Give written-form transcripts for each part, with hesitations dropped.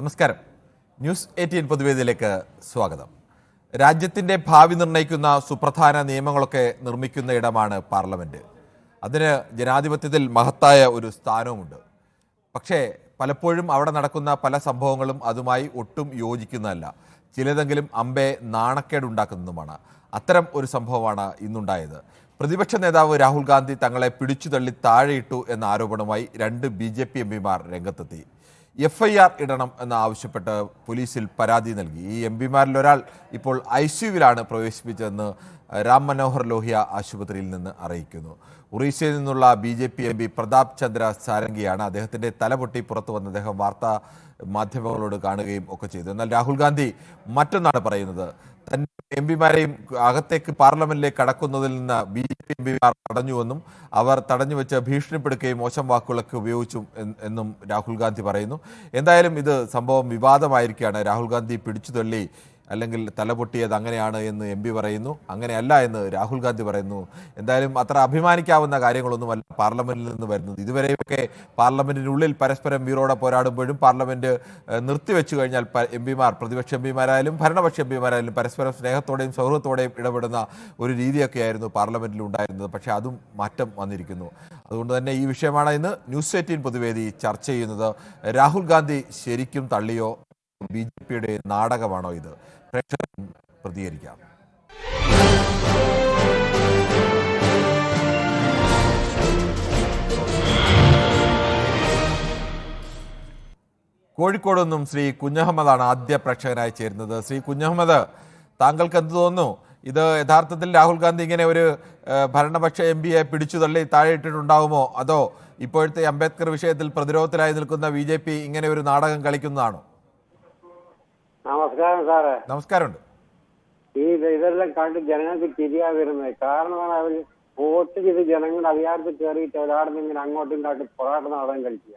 നമസ്കാരം. ന്യൂസ് 18 പൊതുവേദിയിലേക്ക് സ്വാഗതം. രാജ്യത്തിൻ്റെ ഭാവി നിർണ്ണയിക്കുന്ന സുപ്രധാന നിയമങ്ങളൊക്കെ നിർമ്മിക്കുന്ന ഇടമാണ് പാർലമെൻറ്റ്. അതിന് ജനാധിപത്യത്തിൽ മഹത്തായ ഒരു സ്ഥാനവുമുണ്ട്. പക്ഷേ പലപ്പോഴും അവിടെ നടക്കുന്ന പല സംഭവങ്ങളും അതുമായി ഒട്ടും യോജിക്കുന്നതല്ല. ചിലതെങ്കിലും അമ്പെ നാണക്കേടുണ്ടാക്കുന്നതുമാണ്. അത്തരം ഒരു സംഭവമാണ് ഇന്നുണ്ടായത്. പ്രതിപക്ഷ നേതാവ് രാഹുൽ ഗാന്ധി തങ്ങളെ പിടിച്ചു തള്ളി താഴെയിട്ടു എന്ന ആരോപണവുമായി 2 BJP എംപിമാർ രംഗത്തെത്തി. FIR ഇടണം എന്ന് ആവശ്യപ്പെട്ട് പോലീസിൽ പരാതി നൽകി. ഈ എംപിമാരിൽ ഒരാൾ ഇപ്പോൾ ICUവിലാണ് പ്രവേശിപ്പിച്ചതെന്ന് രാം മനോഹർ ലോഹിയ ആശുപത്രിയിൽ നിന്ന് അറിയിക്കുന്നു. ഒറീസയിൽ നിന്നുള്ള BJP MP പ്രതാപ് ചന്ദ്ര സാരംഗിയാണ്. അദ്ദേഹത്തിൻ്റെ തലപൊട്ടി പുറത്തു വന്ന് അദ്ദേഹം വാർത്താ മാധ്യമങ്ങളോട് കാണുകയും ഒക്കെ ചെയ്തു. എന്നാൽ രാഹുൽ ഗാന്ധി മറ്റൊന്നാണ് പറയുന്നത്. തന്നെ എംപിമാരെയും അകത്തേക്ക് പാർലമെന്റിലേക്ക് കടക്കുന്നതിൽ നിന്ന് BJP എംപിമാർ തടഞ്ഞുവെന്നും അവർ തടഞ്ഞു വെച്ച് ഭീഷണിപ്പെടുത്തുകയും മോശം വാക്കുകളൊക്കെ ഉപയോഗിച്ചു എന്നും രാഹുൽ ഗാന്ധി പറയുന്നു. എന്തായാലും ഇത് സംഭവം വിവാദമായിരിക്കുകയാണ്. രാഹുൽ ഗാന്ധി പിടിച്ചു തള്ളി അല്ലെങ്കിൽ തലപൊട്ടിയത് അങ്ങനെയാണ് എന്ന് MP പറയുന്നു, അങ്ങനെയല്ല എന്ന് രാഹുൽ ഗാന്ധി പറയുന്നു. എന്തായാലും അത്ര അഭിമാനിക്കാവുന്ന കാര്യങ്ങളൊന്നുമല്ല പാർലമെന്റിൽ നിന്ന് വരുന്നത്. ഇതുവരെയൊക്കെ പാർലമെന്റിനുള്ളിൽ പരസ്പരം വീറോടെ പോരാടുമ്പോഴും പാർലമെന്റ് നിർത്തിവെച്ചു കഴിഞ്ഞാൽ എംപിമാർ, പ്രതിപക്ഷ എംപിമാരായാലും ഭരണപക്ഷ എംപിമാരായാലും പരസ്പരം സ്നേഹത്തോടെയും സൗഹൃദത്തോടെയും ഇടപെടുന്ന ഒരു രീതിയൊക്കെയായിരുന്നു പാർലമെന്റിൽ ഉണ്ടായിരുന്നത്. പക്ഷേ അതും മാറ്റം വന്നിരിക്കുന്നു. അതുകൊണ്ട് തന്നെ ഈ വിഷയമാണ് ഇന്ന് ന്യൂസ് 18 പൊതുവേദി ചർച്ച ചെയ്യുന്നത്. രാഹുൽ ഗാന്ധി ശരിക്കും തള്ളിയോ, BJPയുടെ നാടകമാണോ ഇത്? പ്രേക്ഷകർ പ്രതികരിക്കാം. കോഴിക്കോട് നിന്നും ശ്രീ കുഞ്ഞഹമ്മദാണ് ആദ്യ പ്രേക്ഷകനായി ചേരുന്നത്. ശ്രീ കുഞ്ഞഹമ്മദ്, താങ്കൾക്ക് എന്ത് തോന്നുന്നു? ഇത് യഥാർത്ഥത്തിൽ രാഹുൽ ഗാന്ധി ഇങ്ങനെ ഒരു ഭരണപക്ഷ MPയെ പിടിച്ചു തള്ളി താഴെയിട്ടിട്ടുണ്ടാവുമോ, അതോ ഇപ്പോഴത്തെ അംബേദ്കർ വിഷയത്തിൽ പ്രതിരോധത്തിലായി നിൽക്കുന്ന BJP ഇങ്ങനെ ഒരു നാടകം കളിക്കുന്നതാണോ? നമസ്കാരം സാറേ. നമസ്കാരമുണ്ട്. ഇതെല്ലാം കണ്ട് ജനങ്ങൾക്ക് തിരിയാ വരുന്നത്. കാരണമാണ് അവർ വോട്ട് ചെയ്ത് ജനങ്ങളുടെ അധികാരത്തിൽ കയറിയിട്ട് ഒരാടെ ഇങ്ങനെ അങ്ങോട്ടും ഇങ്ങോട്ടും പോരാട്ട നാടകം കളിക്കുക.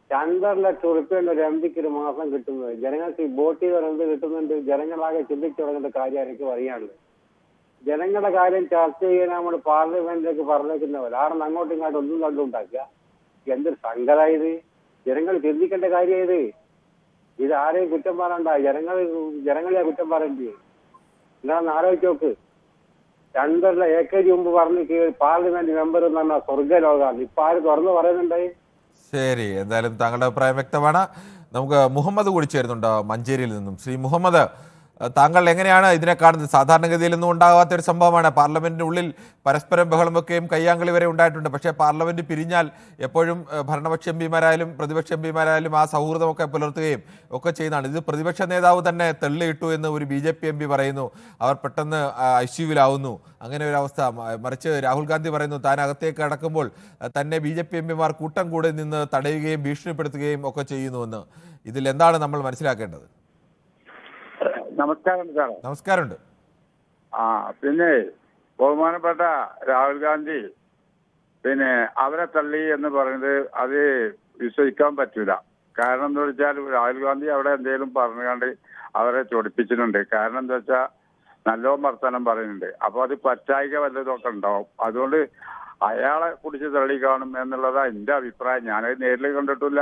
2.5 ലക്ഷം ഉറുപ്പിക ഒരു MPക്ക് ഒരു മാസം കിട്ടുന്നത്. ജനങ്ങൾക്ക് വോട്ട് ചെയ്തവർ എന്ത് കിട്ടുന്നുണ്ട്? ജനങ്ങളാകെ ചിന്തിച്ചു തുടങ്ങേണ്ട കാര്യം എനിക്ക് പറയാനുള്ളത്. ജനങ്ങളുടെ കാര്യം ചർച്ച ചെയ്യാൻ നമ്മൾ പാർലമെന്റിലേക്ക് പറഞ്ഞേക്കുന്നവർ ആരും അങ്ങോട്ടും ഇങ്ങോട്ടും ഒന്നും കണ്ടുണ്ടാക്കുക. എന്തൊരു സങ്കടം ഇത്! ജനങ്ങൾ ചിന്തിക്കേണ്ട കാര്യം ഇത് ആരെയും കുറ്റം പറയണ്ട. ജനങ്ങളെ കുറ്റം പറയണ്ടേ? എന്താണെന്ന് ആലോചിച്ച് നോക്ക്. 2.5 ഏക്കർ മുമ്പ് പറഞ്ഞ് പാർലമെന്റ് മെമ്പർ എന്ന് പറഞ്ഞാൽ സ്വർഗ്ഗലോകാണ്. ഇപ്പൊ ആര് തുറന്നു പറയുന്നുണ്ടായി? ശരി, എന്തായാലും താങ്കളുടെ അഭിപ്രായം വ്യക്തമാണ്. നമുക്ക് മുഹമ്മദ് കൂടി ചേരുന്നുണ്ട് മഞ്ചേരിയിൽ നിന്നും. ശ്രീ മുഹമ്മദ്, താങ്കൾ എങ്ങനെയാണ് ഇതിനെ കാണുന്നത്? സാധാരണഗതിയിലൊന്നും ഉണ്ടാകാത്തൊരു സംഭവമാണ്. പാർലമെന്റിനുള്ളിൽ പരസ്പരം ബഹളം വെക്കുകയും കയ്യാങ്കളി വരെ ഉണ്ടായിട്ടുണ്ട്. പക്ഷേ പാർലമെന്റ് പിരിഞ്ഞാൽ എപ്പോഴും ഭരണപക്ഷ എംപിമാരായാലും പ്രതിപക്ഷ എംപിമാരായാലും ആ സൗഹൃദമൊക്കെ പുലർത്തുകയും ഒക്കെ ചെയ്യുന്നതാണ്. ഇത് പ്രതിപക്ഷ നേതാവ് തന്നെ തള്ളിയിട്ടു എന്ന് ഒരു BJP MP പറയുന്നു. അവർ പെട്ടെന്ന് ICUവിലാവുന്നു, അങ്ങനെ ഒരു അവസ്ഥ. മറിച്ച് രാഹുൽ ഗാന്ധി പറയുന്നു താൻ അകത്തേക്ക് കടക്കുമ്പോൾ തന്നെ BJP MPമാർ കൂട്ടം കൂടി നിന്ന് തടയുകയും ഭീഷണിപ്പെടുത്തുകയും ഒക്കെ ചെയ്യുന്നുവെന്ന്. ഇതിൽ എന്താണ് നമ്മൾ മനസ്സിലാക്കേണ്ടത്? നമസ്കാരം സാറേ. നമസ്കാരമുണ്ട്. പിന്നെ ബഹുമാനപ്പെട്ട രാഹുൽ ഗാന്ധി അവരെ തള്ളി എന്ന് പറയുന്നത് അത് വിശ്വസിക്കാൻ പറ്റൂല. കാരണം എന്താ വെച്ചാൽ രാഹുൽ ഗാന്ധി അവിടെ എന്തെങ്കിലും പറഞ്ഞുകൊണ്ട് അവരെ ചൊടിപ്പിച്ചിട്ടുണ്ട്. കാരണം എന്താ വെച്ചാൽ നല്ലോണം വർത്തമാനം പറയുന്നുണ്ട്. അപ്പൊ അത് പറ്റായിക വല്ലതൊക്കെ ഉണ്ടാവും. അതുകൊണ്ട് അയാളെ കുടിച്ച് തള്ളി കാണും എന്നുള്ളതാ എന്റെ അഭിപ്രായം. ഞാനത് നേരിൽ കണ്ടിട്ടില്ല,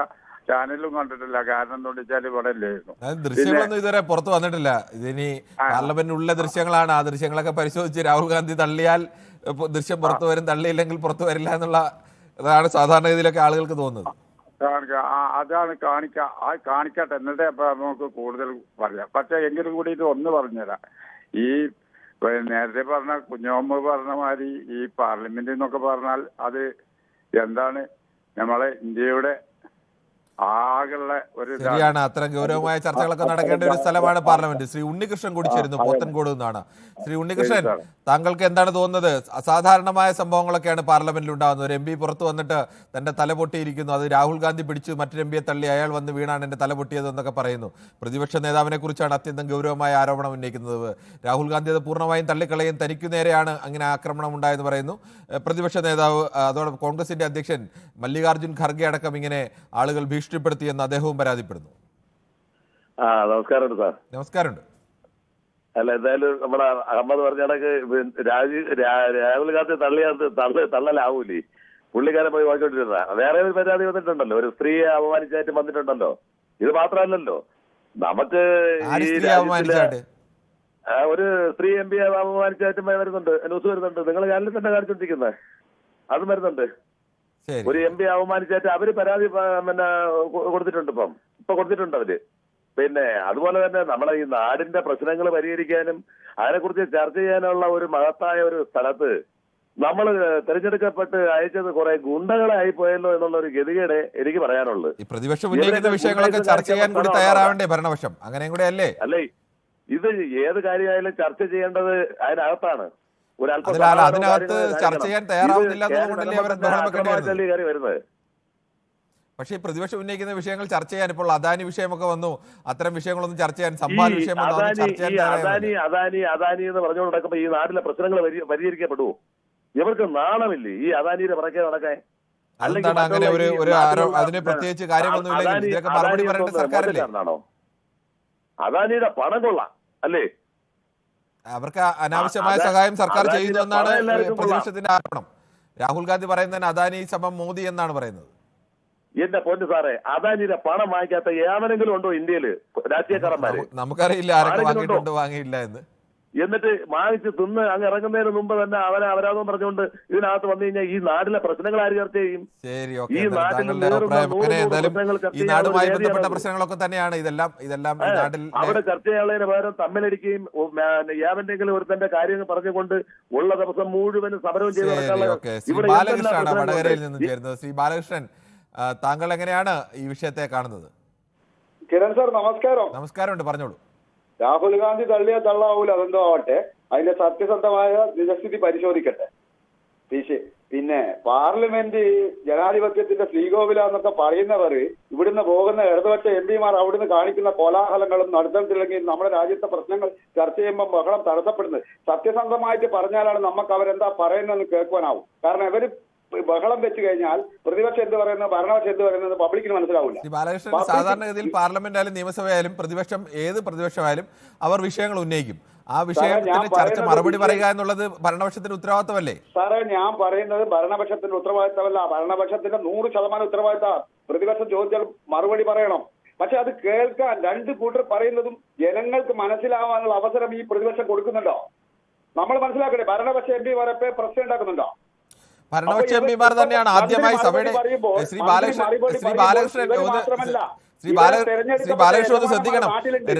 ചാനലിലും കണ്ടിട്ടില്ല. കാരണം എന്താ വെച്ചാൽ ഇവിടെ അല്ലായിരുന്നു. ദൃശ്യങ്ങളൊന്നും ഇതുവരെ പുറത്തു വന്നിട്ടില്ല. ഇതിനി പാർലമെന്റിനുള്ള ദൃശ്യങ്ങളാണ്. ആ ദൃശ്യങ്ങളൊക്കെ പരിശോധിച്ച് രാഹുൽ ഗാന്ധി തള്ളിയാൽ ദൃശ്യം പുറത്തു വരും, തള്ളിയില്ലെങ്കിൽ പുറത്തു വരില്ല എന്നുള്ള അതാണ് സാധാരണഗതിയിലൊക്കെ ആളുകൾക്ക് തോന്നുന്നത്. അതാണ് കാണിക്കട്ടെ, എന്നിട്ടേ അപ്പൊ നമുക്ക് കൂടുതൽ പറയാം. പക്ഷെ എങ്കിലും കൂടി ഇത് ഒന്ന് പറഞ്ഞുതരാം. ഈ നേരത്തെ പറഞ്ഞ കുഞ്ഞോമ്മ പറഞ്ഞ മാതിരി ഈ പാർലമെന്റ് എന്നൊക്കെ പറഞ്ഞാൽ അത് എന്താണ് നമ്മളെ ഇന്ത്യയുടെ ആകെയുള്ള ഒരു ശരിയാണ്. അത്തരം ഗൗരവമായ ചർച്ചകളൊക്കെ നടക്കേണ്ട ഒരു സ്ഥലമാണ് പാർലമെന്റ്. ശ്രീ ഉണ്ണികൃഷ്ണൻ കൂടി ചേരുന്നു പോത്തൻകോട് നിന്നാണ്. ശ്രീ ഉണ്ണികൃഷ്ണൻ, താങ്കൾക്ക് എന്താണ് തോന്നുന്നത്? അസാധാരണമായ സംഭവങ്ങളൊക്കെയാണ് പാർലമെന്റിൽ ഉണ്ടാകുന്നത്. ഒരു MP പുറത്തു വന്നിട്ട് തന്റെ തല പൊട്ടിയിരിക്കുന്നു, അത് രാഹുൽ ഗാന്ധി പിടിച്ചു മറ്റൊരു MPയെ തള്ളി, അയാൾ വന്ന് വീണാണ് എന്റെ തല പൊട്ടിയത് എന്നൊക്കെ പറയുന്നു. പ്രതിപക്ഷ നേതാവിനെ കുറിച്ചാണ് അത്യന്തം ഗൗരവമായ ആരോപണം ഉന്നയിക്കുന്നത്. രാഹുൽ ഗാന്ധി അത് പൂർണ്ണമായും തള്ളിക്കളയും, തനിക്കു നേരെയാണ് അങ്ങനെ ആക്രമണം ഉണ്ടായെന്ന് പറയുന്നു. പ്രതിപക്ഷ നേതാവ്, അതോടൊപ്പം കോൺഗ്രസിന്റെ അധ്യക്ഷൻ മല്ലികാർജ്ജുൻ ഖർഗെ അടക്കം ഇങ്ങനെ ആളുകൾ ഭീഷണിപ്പെടുത്തിയെന്ന് അദ്ദേഹവും പരാതിപ്പെടുന്നു. നമസ്കാരമുണ്ട് സാർ. നമസ്കാരമുണ്ട്. അല്ല, എന്തായാലും നമ്മുടെ അഹമ്മദ് പറഞ്ഞ കണക്ക് രാഹുൽ ഗാന്ധി തള്ളലാവൂലേ? പുള്ളിക്കാരൻ പോയി വാങ്ങിക്കൊണ്ടിരുന്ന വേറെ ഒരു പരാതി വന്നിട്ടുണ്ടല്ലോ, ഒരു സ്ത്രീയെ അപമാനിച്ചായിട്ട് വന്നിട്ടുണ്ടല്ലോ. ഇത് മാത്രമല്ലല്ലോ, നമുക്ക് ആര് ഈ സ്ത്രീ രാജ്യത്തിലെ അപമാനിച്ചായിട്ട്? ഒരു സ്ത്രീ MP അപമാനിച്ചായിട്ടും വരുന്നുണ്ട്, ന്യൂസ് വരുന്നുണ്ട്. നിങ്ങൾ ചാനലിൽ തന്നെ കാണിച്ചോണ്ടിരിക്കുന്നത് അതും വരുന്നുണ്ട്. ശരി. ഒരു MP അവമാനിച്ചായിട്ട് അവര് പരാതി പിന്നെ കൊടുത്തിട്ടുണ്ട്. ഇപ്പൊ കൊടുത്തിട്ടുണ്ട് അവര്. പിന്നെ അതുപോലെ തന്നെ നമ്മളെ ഈ നാടിന്റെ പ്രശ്നങ്ങൾ പരിഹരിക്കാനും അതിനെക്കുറിച്ച് ചർച്ച ചെയ്യാനുള്ള ഒരു മഹത്തായ ഒരു സ്ഥലത്ത് നമ്മൾ തെരഞ്ഞെടുക്കപ്പെട്ട് അയച്ചത് കുറെ ഗുണ്ടകളായി പോയല്ലോ എന്നുള്ള ഒരു ഗതികേട് എനിക്ക് പറയാനുള്ളത്. ഈ പ്രതിപക്ഷം ഉന്നയിക്കുന്ന വിഷയങ്ങളൊക്കെ ചർച്ച ചെയ്യാൻ കൂടി തയ്യാറാവണ്ടേ ഭരണപക്ഷം? അങ്ങനെയും കൂടെ അല്ലേ? അല്ലേ, ഇത് ഏത് കാര്യമായാലും ചർച്ച ചെയ്യേണ്ടത് അതിനകത്താണ്. അതിനകത്ത് ചർച്ച ചെയ്യാൻ തയ്യാറാവുന്നില്ല എന്നുകൊണ്ടല്ലേ അവർ ബഹളം വെക്കേണ്ടി വരുന്നത്. പക്ഷേ ഈ പ്രതിപക്ഷം ഉന്നയിക്കുന്ന വിഷയങ്ങൾ ചർച്ച ചെയ്യാൻ ഇപ്പോൾ അദാനി വിഷയമൊക്കെ വന്നു. അത്തരം വിഷയങ്ങളൊന്നും ചർച്ച ചെയ്യാൻ, സമ്പാദ വിഷയം അദാനി എന്ന് പറഞ്ഞുകൊണ്ട് നടക്കുമ്പോ ഈ നാട്ടിലെ പ്രശ്നങ്ങൾ പരിഹരിക്കപ്പെടുവോ? ഇവർക്ക് നാണമില്ലേ ഈ അദാനിയുടെ പുറകെ നടക്കാൻ? അതെന്താണ് അങ്ങനെ ഒരു അതിന് പ്രത്യേകിച്ച് കാര്യങ്ങളൊന്നുമില്ലെങ്കിൽ ഇതിനൊക്കെ മറുപടി പറയേണ്ട സർക്കാരല്ലേ? അദാനിയുടെ പണം കൊള്ളാം അല്ലേ? അവർക്ക് അനാവശ്യമായ സഹായം സർക്കാർ ചെയ്യുന്നു എന്നാണ് പ്രതിപക്ഷത്തിന്റെ ആരോപണം. രാഹുൽ ഗാന്ധി പറയുന്നതിന് അദാനി സമം മോദി എന്നാണ് പറയുന്നത്. എന്റെ പൊന്നു സാറേ, അദാനിയുടെ പണം വാങ്ങിക്കാത്ത ഏവനെങ്കിലും ഉണ്ടോ ഇന്ത്യയില് രാഷ്ട്രീയക്കാരന്മാര്? നമുക്കറിയില്ല ആരൊക്കെ വാങ്ങിയിട്ടുണ്ട് വാങ്ങിയില്ല എന്ന്. എന്നിട്ട് വാങ്ങിച്ച് തിന്ന് അങ്ങ് ഇറങ്ങുന്നതിന് മുമ്പ് തന്നെ അവരാധം പറഞ്ഞുകൊണ്ട് ഇതിനകത്ത് വന്നു കഴിഞ്ഞാൽ ഈ നാട്ടിലെ പ്രശ്നങ്ങൾ ആര് ചർച്ച ചെയ്യും? ശരി, ഈ നാടുമായി ബന്ധപ്പെട്ട പ്രശ്നങ്ങളൊക്കെ തന്നെയാണ് ഇതെല്ലാം അവിടെ ചർച്ച ചെയ്യാനുള്ളതിന് പകരം തമ്മിലടിക്കുകയും ഏവന്റെങ്കിലും ഒരു തന്റെ കാര്യങ്ങൾ പറഞ്ഞുകൊണ്ട് ഉള്ള ദിവസം മുഴുവനും സമരവും ചെയ്ത് നടക്കാനുള്ള. ബാലകൃഷ്ണനാണ് വടകരയിൽ നിന്നും ചേരുന്നത്. ശ്രീ ബാലകൃഷ്ണൻ, താങ്കൾ എങ്ങനെയാണ് ഈ വിഷയത്തെ കാണുന്നത്? കിരൺ സാർ നമസ്കാരം. നമസ്കാരമുണ്ട്, പറഞ്ഞോളൂ. രാഹുൽ ഗാന്ധി തള്ളിയ തള്ളാവൂല, അതെന്തോ ആവട്ടെ, അതിന്റെ സത്യസന്ധമായ നിജസ്ഥിതി പരിശോധിക്കട്ടെ. പിന്നെ പാർലമെന്റ് ജനാധിപത്യത്തിന്റെ ശ്രീകോവില എന്നൊക്കെ പറയുന്നവർ ഇവിടുന്ന് പോകുന്ന ഇടതുപക്ഷ MP അവിടുന്ന് കാണിക്കുന്ന കോലാഹലങ്ങളും നടത്തിയിട്ടില്ലെങ്കിൽ നമ്മുടെ രാജ്യത്തെ പ്രശ്നങ്ങൾ ചർച്ച ചെയ്യുമ്പോൾ ബഹളം തടസ്സപ്പെടുന്നത്. സത്യസന്ധമായിട്ട് പറഞ്ഞാലാണ് നമുക്ക് അവരെന്താ പറയുന്നതെന്ന് കേൾക്കുവാനാവും. കാരണം ഇവര് ബഹളം വെച്ച് കഴിഞ്ഞാൽ പ്രതിപക്ഷം എന്ത് പറയുന്നത്, ഭരണപക്ഷം എന്ത് പറയുന്നത് പബ്ലിക്കിന് മനസ്സിലാവില്ല. ബാലകൃഷ്ണൻ, സാധാരണഗതിയിൽ പാർലമെന്റ് ആയാലും നിയമസഭയായാലും ഏത് പ്രതിപക്ഷമായാലും അവർ വിഷയങ്ങൾ ഉന്നയിക്കും. ആ വിഷയത്തിന്റെ ചർച്ച മറുപടി പറയുക എന്നുള്ളത് ഭരണപക്ഷത്തിന്റെ ഉത്തരവാദിത്തമല്ലേ? സാറേ, ഞാൻ പറയുന്നത് ഭരണപക്ഷത്തിന്റെ ഉത്തരവാദിത്തമല്ല, ഭരണപക്ഷത്തിന്റെ 100% ഉത്തരവാദിത്തം. പ്രതിപക്ഷം ചോദിച്ചാൽ മറുപടി പറയണം. പക്ഷെ അത് കേൾക്കാൻ രണ്ട് കൂട്ടർ പറയുന്നതും ജനങ്ങൾക്ക് മനസ്സിലാവാനുള്ള അവസരം ഈ പ്രതിപക്ഷം കൊടുക്കുന്നുണ്ടോ? നമ്മൾ മനസ്സിലാക്കട്ടെ. ഭരണപക്ഷ MP പ്രശ്നം ഉണ്ടാക്കുന്നുണ്ടോ? ഭരണപക്ഷ MP തന്നെയാണ് ആദ്യമായി സഭയുടെ ശ്രീ ബാലകൃഷ്ണൻ ഒന്ന് ശ്രദ്ധിക്കണം.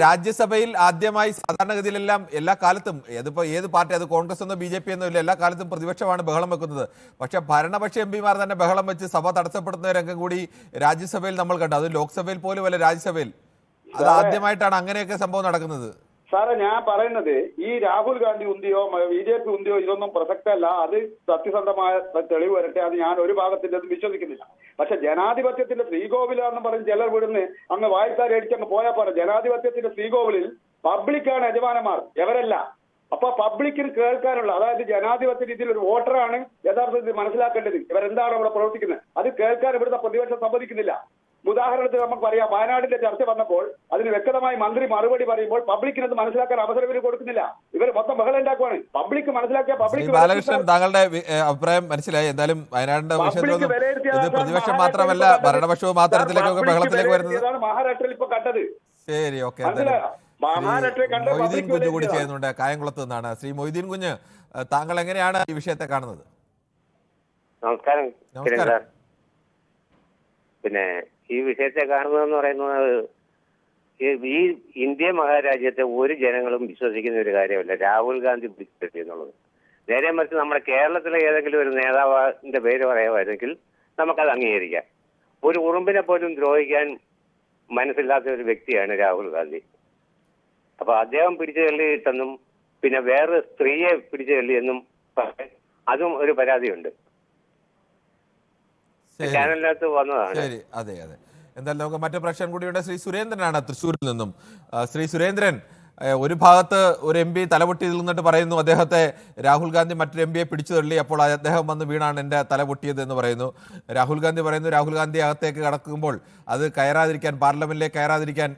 രാജ്യസഭയിൽ ആദ്യമായി സാധാരണഗതിയിലെല്ലാം എല്ലാ കാലത്തും അതിപ്പോ ഏത് പാർട്ടി, അത് കോൺഗ്രസ് എന്നോ BJP എന്നോ ഇല്ല, എല്ലാ കാലത്തും പ്രതിപക്ഷമാണ് ബഹളം വെക്കുന്നത്. പക്ഷെ ഭരണപക്ഷ MP തന്നെ ബഹളം വെച്ച് സഭ തടസ്സപ്പെടുന്ന രംഗം കൂടി രാജ്യസഭയിൽ നമ്മൾ കണ്ടു. അത് ലോക്സഭയിൽ പോലും അല്ല, രാജ്യസഭയിൽ. അത് ആദ്യമായിട്ടാണ് അങ്ങനെയൊക്കെ സംഭവം നടക്കുന്നത്. സാറേ, ഞാൻ പറയുന്നത് ഈ രാഹുൽ ഗാന്ധി ഉന്തിയോ BJP ഉന്തിയോ ഇതൊന്നും പ്രസക്തമല്ല. അത് സത്യസന്ധമായ തെളിവ് വരട്ടെ. അത് ഞാൻ ഒരു ഭാഗത്തിന്റെ വിശ്വസിക്കുന്നില്ല. പക്ഷെ ജനാധിപത്യത്തിന്റെ ശ്രീകോവില എന്ന് പറഞ്ഞ് ചിലർ വിടുന്ന് അങ്ങ് വായിച്ചാരടിച്ചങ്ങ് പോയാൽ പോരാ. ജനാധിപത്യത്തിന്റെ ശ്രീകോവിലിൽ പബ്ലിക്കാണ് യജമാനന്മാർ, എവരല്ല. അപ്പൊ പബ്ലിക്കിന് കേൾക്കാനുള്ള, അതായത് ജനാധിപത്യ രീതിയിൽ ഒരു വോട്ടറാണ് യഥാർത്ഥത്തിൽ മനസ്സിലാക്കേണ്ടത് ഇവരെന്താണ് അവിടെ പ്രവർത്തിക്കുന്നത്. അത് കേൾക്കാൻ ഇവിടുത്തെ പ്രതിപക്ഷം സമ്മതിക്കുന്നില്ല. ഉദാഹരണത്തിന് നമുക്ക് പറയാം, വയനാടിന്റെ ചർച്ച വന്നപ്പോൾ അതിന് വ്യക്തമായി മന്ത്രി മറുപടി പറയുമ്പോൾ പബ്ലിക്കിനത് മനസ്സിലാക്കാൻ അവസരം ഇവർ കൊടുക്കുന്നില്ല. ഇവർ മൊത്തം ബഹളം ഉണ്ടാക്കുവാണ്. പബ്ലിക് മനസ്സിലാക്കിയ പബ്ലിക്. ബാലകൃഷ്ണൻ, താങ്കളുടെ അഭിപ്രായം മനസ്സിലായി. എന്തായാലും വയനാടിന്റെ വിഷയത്തിൽ പ്രതിപക്ഷം മാത്രമല്ല ഭരണപക്ഷവും ആ തരത്തിലേക്കൊക്കെ ബഹളത്തിലേക്ക് വരുന്നത് മഹാരാഷ്ട്രയിൽ ഇപ്പൊ കണ്ടത്. ശരി, ഓക്കെ. മൊയ്തീൻ കുഞ്ഞ് കൂടി ചെയ്യുന്നുണ്ട് കായംകുളത്ത് നിന്നാണ്. ശ്രീ മൊയ്തീൻ കുഞ്ഞ്, താങ്കൾ എങ്ങനെയാണ് ഈ വിഷയത്തെ കാണുന്നത്? നമസ്കാരം. പിന്നെ ഈ വിഷയത്തെ കാണുന്നതെന്ന് പറയുന്നത്, ഈ ഇന്ത്യ മഹാരാജ്യത്തെ ഒരു ജനങ്ങളും വിശ്വസിക്കുന്ന ഒരു കാര്യമല്ല രാഹുൽ ഗാന്ധി പിടിച്ചെത്തി എന്നുള്ളത്. നേരെ മറിച്ച് നമ്മുടെ കേരളത്തിലെ ഏതെങ്കിലും ഒരു നേതാവിന്റെ പേര് പറയുമായിരുന്നെങ്കിൽ നമുക്കത് അംഗീകരിക്കാം. ഒരു ഉറുമ്പിനെ പോലും ദ്രോഹിക്കാൻ മനസ്സില്ലാത്ത ഒരു വ്യക്തിയാണ് രാഹുൽ ഗാന്ധി. അപ്പൊ അദ്ദേഹം പിടിച്ചു തള്ളിയിട്ടെന്നും പിന്നെ വേറെ സ്ത്രീയെ പിടിച്ചു തള്ളിയെന്നും അതും ഒരു പരാതിയുണ്ട്. ചാനലിനകത്ത് വന്നതാണ്. ശരി, അതെ. എന്തായാലും നമുക്ക് മറ്റു പ്രശ്നം കൂടിയുണ്ട്. ശ്രീ സുരേന്ദ്രനാണ് തൃശ്ശൂരിൽ നിന്നും. ശ്രീ സുരേന്ദ്രൻ, ഒരു ഭാഗത്ത് ഒരു MP തലപൊട്ടി നിന്നിട്ട് പറയുന്നു അദ്ദേഹത്തെ രാഹുൽ ഗാന്ധി മറ്റൊരു MP പിടിച്ചു തള്ളി, അപ്പോൾ അദ്ദേഹം വന്ന് വീണാണ് എൻ്റെ തല പൊട്ടിയത് എന്ന് പറയുന്നു. രാഹുൽ ഗാന്ധി പറയുന്നു രാഹുൽ ഗാന്ധി അകത്തേക്ക് കടക്കുമ്പോൾ അത് കയറാതിരിക്കാൻ, പാർലമെന്റിലേക്ക് കയറാതിരിക്കാൻ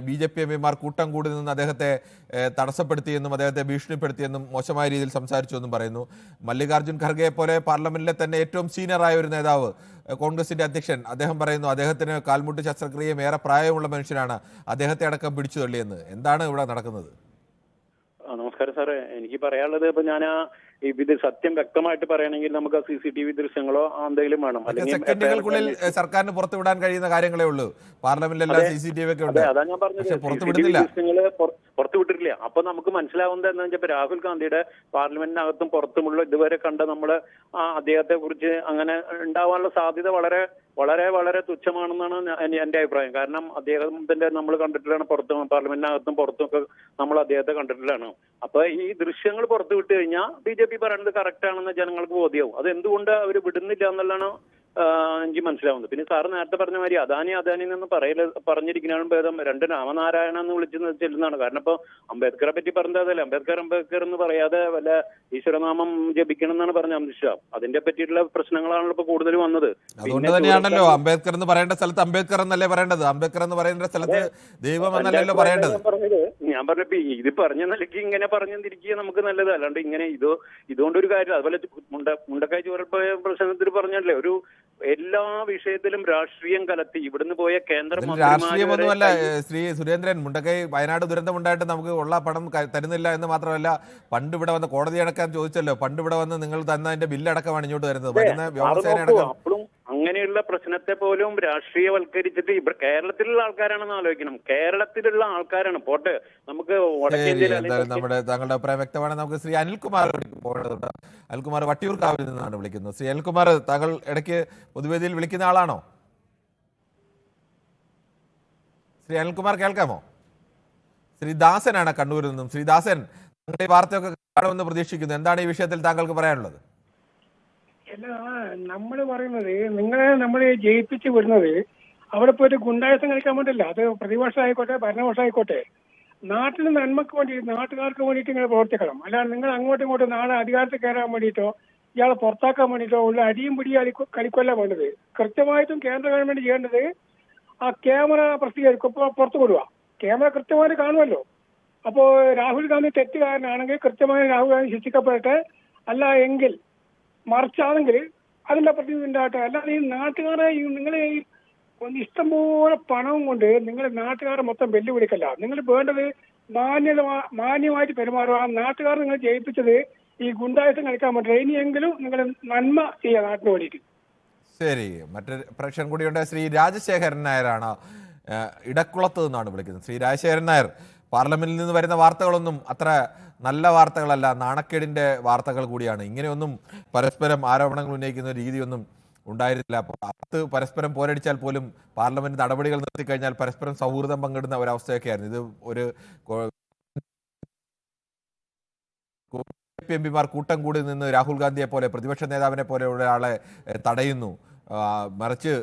BJP MP കൂട്ടം കൂടി നിന്ന് അദ്ദേഹത്തെ തടസ്സപ്പെടുത്തിയെന്നും അദ്ദേഹത്തെ ഭീഷണിപ്പെടുത്തിയെന്നും മോശമായ രീതിയിൽ സംസാരിച്ചു എന്നും പറയുന്നു. മല്ലികാർജ്ജുൻ ഖർഗെയെ പോലെ പാർലമെന്റിലെ തന്നെ ഏറ്റവും സീനിയറായ ഒരു നേതാവ് കോൺഗ്രസിന്റെ അധ്യക്ഷൻ അദ്ദേഹം പറയുന്നു അദ്ദേഹത്തിന് കാൽമുട്ട് ശസ്ത്രക്രിയയും ഏറെ പ്രായമുള്ള മനുഷ്യനാണ്, അദ്ദേഹത്തെ അടക്കം പിടിച്ചു തള്ളിയെന്ന്. എന്താണ് ഇവിടെ നടക്കുന്നത്? നമസ്കാരം സാറേ, എനിക്ക് പറയാനുള്ളത് ഇപ്പൊ ഞാൻ ഇത് സത്യം വ്യക്തമായിട്ട് പറയണമെങ്കിൽ നമുക്ക് CCTV ദൃശ്യങ്ങളോ എന്തെങ്കിലും വേണം, സെക്കൻഡുകൾക്കുള്ളിൽ സർക്കാരിന് പുറത്തുവിടാൻ കഴിയുന്ന കാര്യങ്ങളേ ഉള്ളൂ. പാർലമെന്റിലെല്ലാം CCTV ഒക്കെ ഉണ്ട്. അതാ ഞാൻ പറഞ്ഞത്, പുറത്തുവിടുന്നില്ല, ദൃശ്യങ്ങള് പുറത്തുവിട്ടിട്ടില്ല. അപ്പൊ നമുക്ക് മനസ്സിലാവുന്നത് എന്താ വെച്ചാൽ രാഹുൽ ഗാന്ധിയുടെ പാർലമെന്റിനകത്തും പുറത്തുമുള്ള ഇതുവരെ കണ്ട നമ്മള് അദ്ദേഹത്തെ കുറിച്ച് അങ്ങനെ ഉണ്ടാവാനുള്ള സാധ്യത വളരെ വളരെ വളരെ തുച്ഛമാണെന്നാണ് എന്റെ അഭിപ്രായം. കാരണം അദ്ദേഹത്തിന്റെ നമ്മൾ കണ്ടിട്ടുള്ളതാണ്, പാർലമെന്റിനകത്തും പുറത്തും ഒക്കെ നമ്മൾ അദ്ദേഹത്തെ കണ്ടിട്ടുള്ളതാണ്. അപ്പൊ ഈ ദൃശ്യങ്ങൾ പുറത്തു വിട്ട് കഴിഞ്ഞാൽ BJP പറയുന്നത് കറക്റ്റ് ആണെന്ന് ജനങ്ങൾക്ക് ബോധ്യമാവും. അത് എന്തുകൊണ്ട് അവർ വിടുന്നില്ല എന്നുള്ളതാണ് എനിക്ക് മനസ്സിലാവുന്നത്. പിന്നെ സാറ് നേരത്തെ പറഞ്ഞ മാതിരി അദാനി എന്ന് പറഞ്ഞിരിക്കുന്നതിനും ഭേദം രണ്ട് രാമനാരായണ എന്ന് വിളിച്ചു ചെല്ലുന്നതാണ്. കാരണം ഇപ്പൊ അംബേദ്കറെ പറ്റി പറഞ്ഞതല്ലേ, അംബേദ്കർ എന്ന് പറയാതെ വല്ല ഈശ്വരനാമം ജപിക്കണം എന്നാണ് പറഞ്ഞ അമിത്ഷാ. അതിന്റെ പറ്റിയിട്ടുള്ള പ്രശ്നങ്ങളാണല്ലോ ഇപ്പൊ കൂടുതൽ വന്നത്. അതുകൊണ്ട് തന്നെയാണല്ലോ അംബേദ്കർ എന്ന് പറയേണ്ട സ്ഥലത്ത് അംബേദ്കർ എന്നല്ലേ പറയേണ്ടത്, അംബേദ്കർ എന്ന് പറയുന്ന സ്ഥലത്ത് ദൈവം എന്നല്ലല്ലോ പറയേണ്ടത്. ഞാൻ പറഞ്ഞപ്പോ ഇത് പറഞ്ഞ നിലയ്ക്ക് ഇങ്ങനെ പറഞ്ഞിരിക്കുക നമുക്ക് നല്ലത്, അല്ലാണ്ട് ഇങ്ങനെ ഇതുകൊണ്ടൊരു കാര്യം. അതുപോലെ മുണ്ടക്കായ് ചോരപ്പ പ്രശ്നത്തിൽ പറഞ്ഞല്ലേ, ഒരു എല്ലാ വിഷയത്തിലും രാഷ്ട്രീയം കലർത്തി ഇവിടുന്ന് പോയ കേന്ദ്ര രാഷ്ട്രീയമൊന്നുമല്ല ശ്രീ സുരേന്ദ്രൻ. മുണ്ടക്കൈ വയനാട് ദുരന്തമുണ്ടായിട്ട് നമുക്ക് ഉള്ള പണം തരുന്നില്ല എന്ന് മാത്രമല്ല, പണ്ട് ഇവിടെ വന്ന് കോടതി അടക്കാൻ ചോദിച്ചല്ലോ, പണ്ട് ഇവിടെ വന്ന് നിങ്ങൾ തന്നതിന്റെ ബില്ലടക്കമാണ് ഇങ്ങോട്ട് വരുന്നത്. വരുന്ന വ്യോമസേന അടക്കം അങ്ങനെയുള്ള പ്രശ്നത്തെ പോലും രാഷ്ട്രീയവൽക്കരിച്ചിട്ട് കേരളത്തിലുള്ള ആൾക്കാരാണെന്ന് ആലോചിക്കണം. കേരളത്തിലുള്ള ആൾക്കാരാണ്. പോട്ടെ, നമുക്ക് നമ്മുടെ താങ്കളുടെ അഭിപ്രായം വ്യക്തമാണ്. നമുക്ക് ശ്രീ അനിൽകുമാർ പോകേണ്ടതുണ്ട്. അനിൽകുമാർ വട്ടിയൂർക്കാവിൽ നിന്നാണ് വിളിക്കുന്നത്. ശ്രീ അനിൽകുമാർ, താങ്കൾ ഇടയ്ക്ക് പൊതുവേദിയിൽ വിളിക്കുന്ന ആളാണോ? ശ്രീ അനിൽകുമാർ കേൾക്കാമോ? ശ്രീ ദാസനാണ് കണ്ണൂരിൽ നിന്നും. ശ്രീ ദാസൻ, താങ്കളുടെ ഈ വാർത്തയൊക്കെ കാണുമെന്ന് പ്രതീക്ഷിക്കുന്നു. എന്താണ് ഈ വിഷയത്തിൽ താങ്കൾക്ക് പറയാനുള്ളത്? നമ്മൾ പറയുന്നത് നമ്മളെ ജയിപ്പിച്ച് വിടുന്നത് അവിടെ പോയിട്ട് ഗുണ്ടായസം കളിക്കാൻ വേണ്ടില്ല. അത് പ്രതിപക്ഷമായിക്കോട്ടെ ഭരണപക്ഷമായിക്കോട്ടെ, നാട്ടിന് നന്മക്ക് വേണ്ടി നാട്ടുകാർക്ക് വേണ്ടിയിട്ട് ഇങ്ങനെ പ്രവർത്തിക്കണം. അല്ലാതെ നിങ്ങൾ അങ്ങോട്ടും ഇങ്ങോട്ടും നാളെ അധികാരത്തിൽ കയറാൻ വേണ്ടിയിട്ടോ ഇയാളെ പുറത്താക്കാൻ വേണ്ടിയിട്ടോ ഉള്ള അടിയും പിടിയും കളിക്കൊല്ല വേണ്ടത്. കൃത്യമായിട്ടും കേന്ദ്ര ഗവൺമെന്റ് ചെയ്യേണ്ടത് ആ ക്യാമറ പ്രസിദ്ധീകരിക്കും, പുറത്തു വിടുക. ക്യാമറ കൃത്യമായിട്ട് കാണുമല്ലോ. അപ്പോൾ രാഹുൽ ഗാന്ധി തെറ്റുകാരനാണെങ്കിൽ കൃത്യമായി രാഹുൽ ഗാന്ധി ശിക്ഷിക്കപ്പെടട്ടെ. അല്ല എങ്കിൽ മറിച്ചാണെങ്കിൽ അതിന്റെ പ്രതി ഉണ്ടാകട്ടെ. അല്ലാതെ ഈ നാട്ടുകാരെ നിങ്ങളെ ഈ ഇഷ്ടംപോലെ പണവും കൊണ്ട് നിങ്ങൾ നാട്ടുകാരെ മൊത്തം വെല്ലുവിളിക്കല്ല. നിങ്ങൾ വേണ്ടത് മാന്യമായിട്ട് പെരുമാറുക. ആ നാട്ടുകാർ നിങ്ങൾ ജയിപ്പിച്ചത് ഈ ഗുണ്ടായസം കളിക്കാൻ പറ്റില്ല. ഇനിയെങ്കിലും നിങ്ങൾ നന്മ ചെയ്യുക നാട്ടിന് വേണ്ടിയിട്ട്. ശരി, മറ്റൊരു പ്രേക്ഷകൻ കൂടിയുണ്ട്. ശ്രീ രാജശേഖരൻ നായരാണ്, ഇടക്കുളത്ത് നിന്നാണ് വിളിക്കുന്നത്. ശ്രീ രാജശേഖരൻ നായർ, പാർലമെന്റിൽ നിന്ന് വരുന്ന വാർത്തകളൊന്നും അത്ര നല്ല വാർത്തകളല്ല, നാണക്കേടിന്റെ വാർത്തകൾ കൂടിയാണ്. ഇങ്ങനെയൊന്നും പരസ്പരം ആരോപണങ്ങൾ ഉന്നയിക്കുന്ന രീതിയൊന്നും ഉണ്ടായിരുന്നില്ല. അപ്പോൾ പരസ്പരം പോരടിച്ചാൽ പോലും പാർലമെന്റ് നടപടികൾ നിർത്തിക്കഴിഞ്ഞാൽ പരസ്പരം സൗഹൃദം പങ്കിടുന്ന ഒരവസ്ഥയൊക്കെയായിരുന്നു. ഇത് ഒരു MP-മാർ കൂട്ടം കൂടി നിന്ന് രാഹുൽ ഗാന്ധിയെ പോലെ പ്രതിപക്ഷ നേതാവിനെ പോലെ ഒരാളെ തടയുന്നു. മറിച്ച്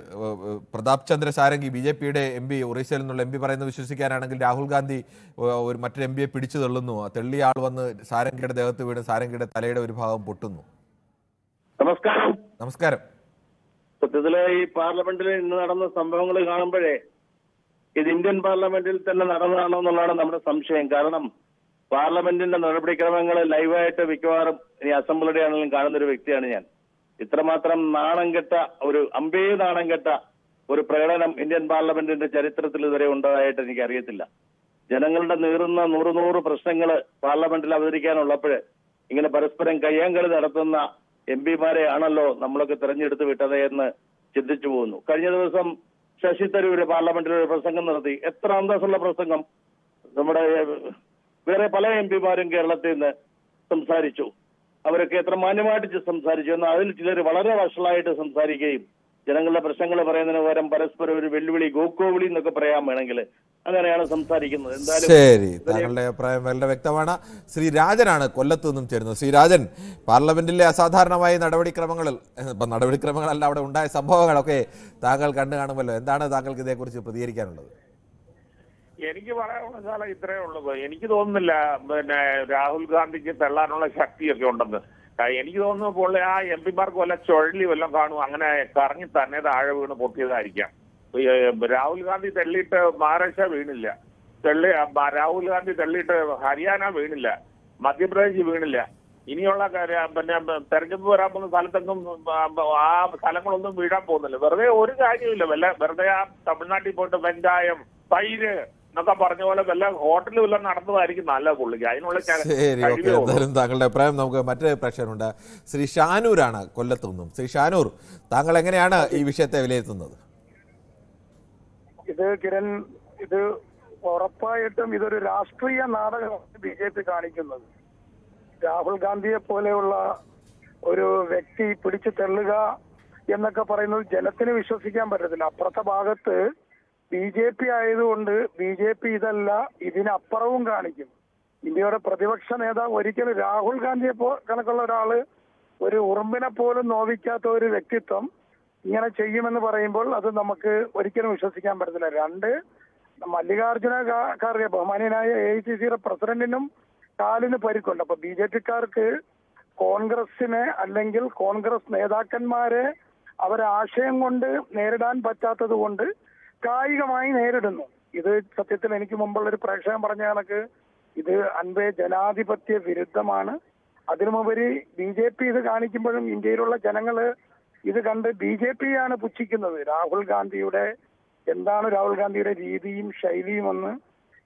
പ്രതാപ് ചന്ദ്ര സാരംഗി BJP-യുടെ MP, ഒറീസയിൽ നിന്നുള്ള MP പറയുന്നത് വിശ്വസിക്കാനാണെങ്കിൽ രാഹുൽ ഗാന്ധി ഒരു മറ്റൊരു MP-യെ പിടിച്ചു തള്ളുന്നു. തെള്ളിയ ആൾ വന്ന് സാരംഗിയുടെ ദേഹത്ത് വീണ് സാരംഗിയുടെ തലയുടെ ഒരു ഭാഗം പൊട്ടുന്നു. നമസ്കാരം. നമസ്കാരം. സത്യത്തില് ഈ പാർലമെന്റിൽ ഇന്ന് നടന്ന സംഭവങ്ങൾ കാണുമ്പോഴേ ഇത് ഇന്ത്യൻ പാർലമെന്റിൽ തന്നെ നടന്നതാണോ എന്നുള്ളതാണ് നമ്മുടെ സംശയം. കാരണം പാർലമെന്റിന്റെ നടപടിക്രമങ്ങൾ ലൈവായിട്ട് മിക്കവാറും ഇനി അസംബ്ലിയുടെ ആണെങ്കിലും കാണുന്ന ഒരു വ്യക്തിയാണ് ഞാൻ. ഇത്രമാത്രം നാണം കെട്ട നാണം കെട്ട ഒരു പ്രകടനം ഇന്ത്യൻ പാർലമെന്റിന്റെ ചരിത്രത്തിൽ ഇതുവരെ ഉണ്ടായിട്ട് എനിക്ക് അറിയത്തില്ല. ജനങ്ങളുടെ നീറുന്ന നൂറ് പ്രശ്നങ്ങൾ പാർലമെന്റിൽ അവതരിക്കാനുള്ളപ്പോഴ് ഇങ്ങനെ പരസ്പരം കയ്യാങ്കളി നടത്തുന്ന MP-മാരെ ആണല്ലോ നമ്മളൊക്കെ തെരഞ്ഞെടുത്ത് വിട്ടത് എന്ന് ചിന്തിച്ചു പോകുന്നു. കഴിഞ്ഞ ദിവസം ശശി തരൂര് പാർലമെന്റിൽ ഒരു പ്രസംഗം നടത്തി. എത്ര അന്തസ്സുള്ള പ്രസംഗം! നമ്മുടെ വേറെ പല MP-മാരും കേരളത്തിൽ നിന്ന് സംസാരിച്ചു. അവരൊക്കെ എത്ര മാന്യമായിട്ട് സംസാരിച്ചു. എന്നാൽ അതിൽ ചിലർ വളരെ വഷളായിട്ട് സംസാരിക്കുകയും ജനങ്ങളുടെ പ്രശ്നങ്ങൾ പറയുന്നതിന് പകരം പരസ്പരം ഒരു വെല്ലുവിളി, ഗോക്കോവിളി എന്നൊക്കെ പറയാൻ വേണമെങ്കിൽ അങ്ങനെയാണ് സംസാരിക്കുന്നത്. എന്തായാലും ശരി, താങ്കളുടെ അഭിപ്രായം വളരെ വ്യക്തമാണ്. ശ്രീ രാജനാണ് കൊല്ലത്ത് നിന്നും ചേരുന്നത്. ശ്രീ രാജൻ, പാർലമെന്റിലെ അസാധാരണമായ നടപടിക്രമങ്ങളല്ല അവിടെ ഉണ്ടായ സംഭവങ്ങളൊക്കെ താങ്കൾ കണ്ടു കാണുമല്ലോ. എന്താണ് താങ്കൾക്ക് ഇതേക്കുറിച്ച് പ്രതികരിക്കാനുള്ളത്? എനിക്ക് പറയാനുള്ള ഇത്രയേ ഉള്ളൂ. എനിക്ക് തോന്നുന്നില്ല രാഹുൽ ഗാന്ധിക്ക് തള്ളാനുള്ള ശക്തിയൊക്കെ ഉണ്ടെന്ന്. എനിക്ക് തോന്നുന്നു ഇപ്പോൾ ആ MP-മാർക്ക് വല്ല ചുഴലി വല്ലതും കാണും, അങ്ങനെ കറങ്ങി തന്നെ താഴെ വീണ് പൊട്ടിയതായിരിക്കാം. രാഹുൽ ഗാന്ധി തള്ളിയിട്ട് മഹാരാഷ്ട്ര വീണില്ല, രാഹുൽ ഗാന്ധി തള്ളിയിട്ട് ഹരിയാന വീണില്ല, മധ്യപ്രദേശ് വീണില്ല. ഇനിയുള്ള പിന്നെ തെരഞ്ഞെടുപ്പ് വരാൻ പോകുന്ന സ്ഥലത്തൊന്നും ആ സ്ഥലങ്ങളൊന്നും വീഴാൻ പോകുന്നില്ല. വെറുതെ ഒരു കാര്യമില്ല. വെറുതെ ആ തമിഴ്നാട്ടിൽ പോയിട്ട് വെങ്കായം തൈര് എന്നൊക്കെ പറഞ്ഞ പോലെ വല്ല ഹോട്ടലിൽ വല്ല നടന്നതായിരിക്കും നല്ല പുള്ളിക്ക്. അതിനുള്ള ശരി, ഓക്കെ. എന്തായാലും താങ്കളുടെ അഭിപ്രായം നമുക്ക് മറ്റൊരു പ്രേക്ഷകനുണ്ട്. ശ്രീ ഷാനൂരാണ് കൊല്ലത്തു നിന്നും. ശ്രീ ഷാനൂർ, താങ്കൾ എങ്ങനെയാണ് ഈ വിഷയത്തെ വിലയിരുത്തുന്നത്? ഇത് കിരൺ, ഇത് ഉറപ്പായിട്ടും ഇതൊരു രാഷ്ട്രീയ നാടകമാണ് BJP കാണിക്കുന്നത്. രാഹുൽ ഗാന്ധിയെ പോലെയുള്ള ഒരു വ്യക്തി പിടിച്ചു തള്ളുക എന്നൊക്കെ പറയുന്നത് ജനത്തിന് വിശ്വസിക്കാൻ പറ്റത്തില്ല. അപ്പുറത്തെ ഭാഗത്ത് BJP ആയതുകൊണ്ട് BJP ഇതല്ല ഇതിനപ്പുറവും കാണിക്കും. ഇന്ത്യയുടെ പ്രതിപക്ഷ നേതാവ് ഒരിക്കലും രാഹുൽ ഗാന്ധിയെ കണക്കുള്ള ഒരാള്, ഒരു ഉറുമ്പിനെ പോലും നോവിക്കാത്ത ഒരു വ്യക്തിത്വം ഇങ്ങനെ ചെയ്യുമെന്ന് പറയുമ്പോൾ അത് നമുക്ക് ഒരിക്കലും വിശ്വസിക്കാൻ പറ്റത്തില്ല. രണ്ട്, മല്ലികാർജുന ഖാർഗെ ബഹുമാനീയനായ AICCയുടെ പ്രസിഡന്റിനും കാലിന് പരിക്കുണ്ട്. അപ്പൊ BJPക്കാർക്ക് കോൺഗ്രസിനെ അല്ലെങ്കിൽ കോൺഗ്രസ് നേതാക്കന്മാരെ അവരെ ആശയം കൊണ്ട് നേരിടാൻ പറ്റാത്തത് കൊണ്ട് കായികമായി നേരിടുന്നു. ഇത് സത്യത്തിൽ എനിക്ക് മുമ്പുള്ള ഒരു പ്രേക്ഷകൻ പറഞ്ഞ കണക്ക് ഇത് അൻപേ ജനാധിപത്യ വിരുദ്ധമാണ്. അതിനുമുപരി BJP ഇത് കാണിക്കുമ്പോഴും ഇന്ത്യയിലുള്ള ജനങ്ങള് ഇത് കണ്ട് BJPയാണ് പുച്ഛിക്കുന്നത്. രാഹുൽ ഗാന്ധിയുടെ രീതിയും ശൈലിയും ഒന്ന്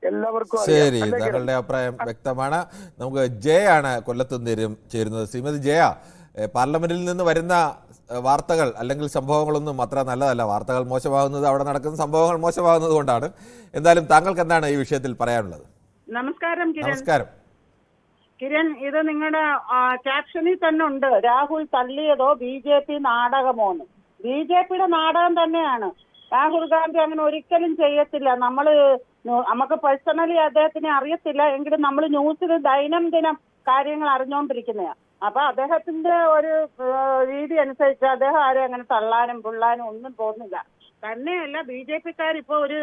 എല്ലാവർക്കും ശരി, താങ്കളുടെ അഭിപ്രായം വ്യക്തമാണ്. നമുക്ക് ജയ ആണ് കൊല്ലത്ത് ചേരുന്നത്. ശ്രീമതി ജയ, പാർലമെന്റിൽ നിന്ന് വരുന്ന വാർത്തകൾ അല്ലെങ്കിൽ സംഭവങ്ങളൊന്നും അത്ര നല്ലതല്ല. വാർത്തകൾ മോശമാകുന്നത്, അവിടെ നടക്കുന്ന സംഭവങ്ങൾ മോശമാകുന്നത് കൊണ്ടാണ്. എന്തായാലും താങ്കൾക്ക് എന്താണ് ഈ വിഷയത്തിൽ പറയാനുള്ളത്? നമസ്കാരം കിരൺ. നമസ്കാരം കിരൺ, ഇത് നിങ്ങളുടെ ക്യാപ്ഷനിൽ തന്നെ ഉണ്ട്, രാഹുൽ തള്ളിയതോ BJP നാടകമോന്ന്. BJPയുടെ നാടകം തന്നെയാണ്. രാഹുൽ ഗാന്ധി അങ്ങനെ ഒരിക്കലും ചെയ്യത്തില്ല. നമുക്ക് പേഴ്സണലി അദ്ദേഹത്തിനെ അറിയത്തില്ല, എങ്കിലും നമ്മൾ ന്യൂസിൽ ദൈനംദിനം കാര്യങ്ങൾ അറിഞ്ഞുകൊണ്ടിരിക്കുന്നതാണ്. അപ്പൊ അദ്ദേഹത്തിന്റെ ഒരു രീതി അനുസരിച്ച് അദ്ദേഹം ആരും അങ്ങനെ തള്ളാനും പുള്ളാനും ഒന്നും പോകുന്നില്ല. തന്നെയല്ല, BJPക്കാർ ഇപ്പൊ ഒരു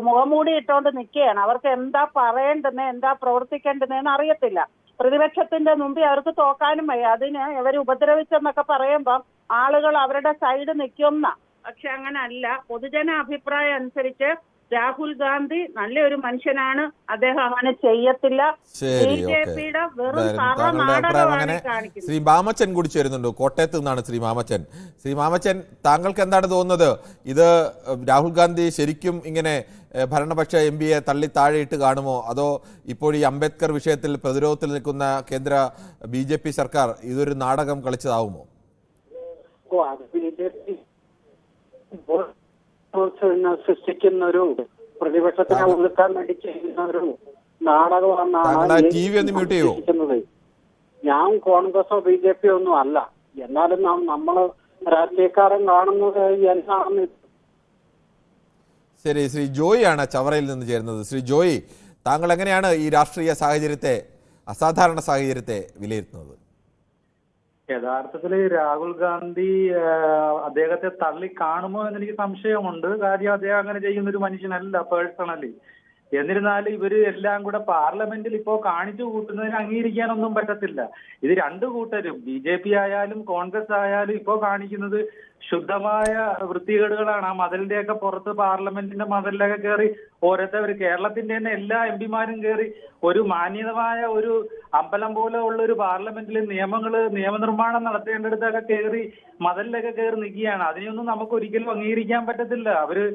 മുഖംമൂടി ഇട്ടുകൊണ്ട് നിൽക്കുകയാണ്. അവർക്ക് എന്താ പറയേണ്ടത്, എന്താ പ്രവർത്തിക്കേണ്ടതെന്ന് അറിയത്തില്ല. പ്രതിപക്ഷത്തിന്റെ മുമ്പിൽ അവർക്ക് തോക്കാനും വയ്യ. അതിന് ഇവർ ഉപദ്രവിച്ചെന്നൊക്കെ പറയുമ്പം ആളുകൾ അവരുടെ സൈഡ് നിൽക്കുന്ന. പക്ഷെ അങ്ങനെ അല്ല. പൊതുജന അഭിപ്രായം അനുസരിച്ച് രാഹുൽ ഗാന്ധി നല്ലൊരു മനുഷ്യനാണ്. അദ്ദേഹം അങ്ങനെ ചെയ്യത്തില്ല. BJPയുടെ വെറും നാടകമാണ് കാണിക്കുന്നത്. ശ്രീ മാമച്ചൻ കൂടി ചേരുന്നുണ്ട്. കോട്ടയത്ത് നിന്നാണ് ശ്രീ മാമച്ചൻ. ശ്രീ മാമച്ചൻ, താങ്കൾക്ക് എന്താണ് തോന്നുന്നത്? ഇത് രാഹുൽ ഗാന്ധി ശരിക്കും ഇങ്ങനെ ഭരണപക്ഷ MP തള്ളി താഴെയിട്ട് കാണുമോ, അതോ ഇപ്പോൾ ഈ അംബേദ്കർ വിഷയത്തിൽ പ്രതിരോധത്തിൽ നിൽക്കുന്ന കേന്ദ്ര BJP സർക്കാർ ഇതൊരു നാടകം കളിച്ചതാവുമോ? സൃഷ്ടിക്കുന്ന ഒരു പ്രതിപക്ഷത്തിനെ ഒതുക്കാൻ വേണ്ടി ചെയ്യുന്ന ഒരു നാടകമെന്നാണ് ഉദ്ദേശിക്കുന്നത്. ഞാൻ കോൺഗ്രസോ BJP ഒന്നും അല്ല. എന്നാലും നമ്മള് രാഷ്ട്രീയക്കാരൻ കാണുന്നത് എന്താണെന്ന്. ശരി, ശ്രീ ജോയി ആണ് ചവറയിൽ നിന്ന് ചേരുന്നത്. ശ്രീ ജോയി, താങ്കൾ എങ്ങനെയാണ് ഈ രാഷ്ട്രീയ സാഹചര്യത്തെ, അസാധാരണ സാഹചര്യത്തെ വിലയിരുത്തുന്നത്? യഥാർത്ഥത്തിൽ രാഹുൽ ഗാന്ധി അദ്ദേഹത്തെ തള്ളി കാണുമോ എന്നെനിക്ക് സംശയമുണ്ട്. കാര്യം അദ്ദേഹം അങ്ങനെ ചെയ്യുന്ന ഒരു മനുഷ്യനല്ല പേഴ്സണലി. എന്നിരുന്നാലും ഇവര് എല്ലാം കൂടെ പാർലമെന്റിൽ ഇപ്പോ കാണിച്ചു കൂട്ടുന്നതിന് അംഗീകരിക്കാനൊന്നും പറ്റത്തില്ല. ഇത് രണ്ടു കൂട്ടരും BJP ആയാലും കോൺഗ്രസ് ആയാലും ഇപ്പോ കാണിക്കുന്നത് ശുദ്ധമായ വൃത്തികേടുകളാണ്. ആ മതിലിന്റെയൊക്കെ പുറത്ത് പാർലമെന്റിന്റെ മതിലിലൊക്കെ കയറി ഓരോരുത്തർ, കേരളത്തിന്റെ തന്നെ എല്ലാ MP മാരും കയറി ഒരു മാന്യതമായ ഒരു അമ്പലം പോലെ ഉള്ള ഒരു പാർലമെന്റിൽ നിയമനിർമ്മാണം നടത്തേണ്ടടുത്തൊക്കെ കയറി മതിലിലൊക്കെ കയറി നിൽക്കുകയാണ്. അതിനെയൊന്നും നമുക്ക് ഒരിക്കലും അംഗീകരിക്കാൻ പറ്റത്തില്ല. അവര്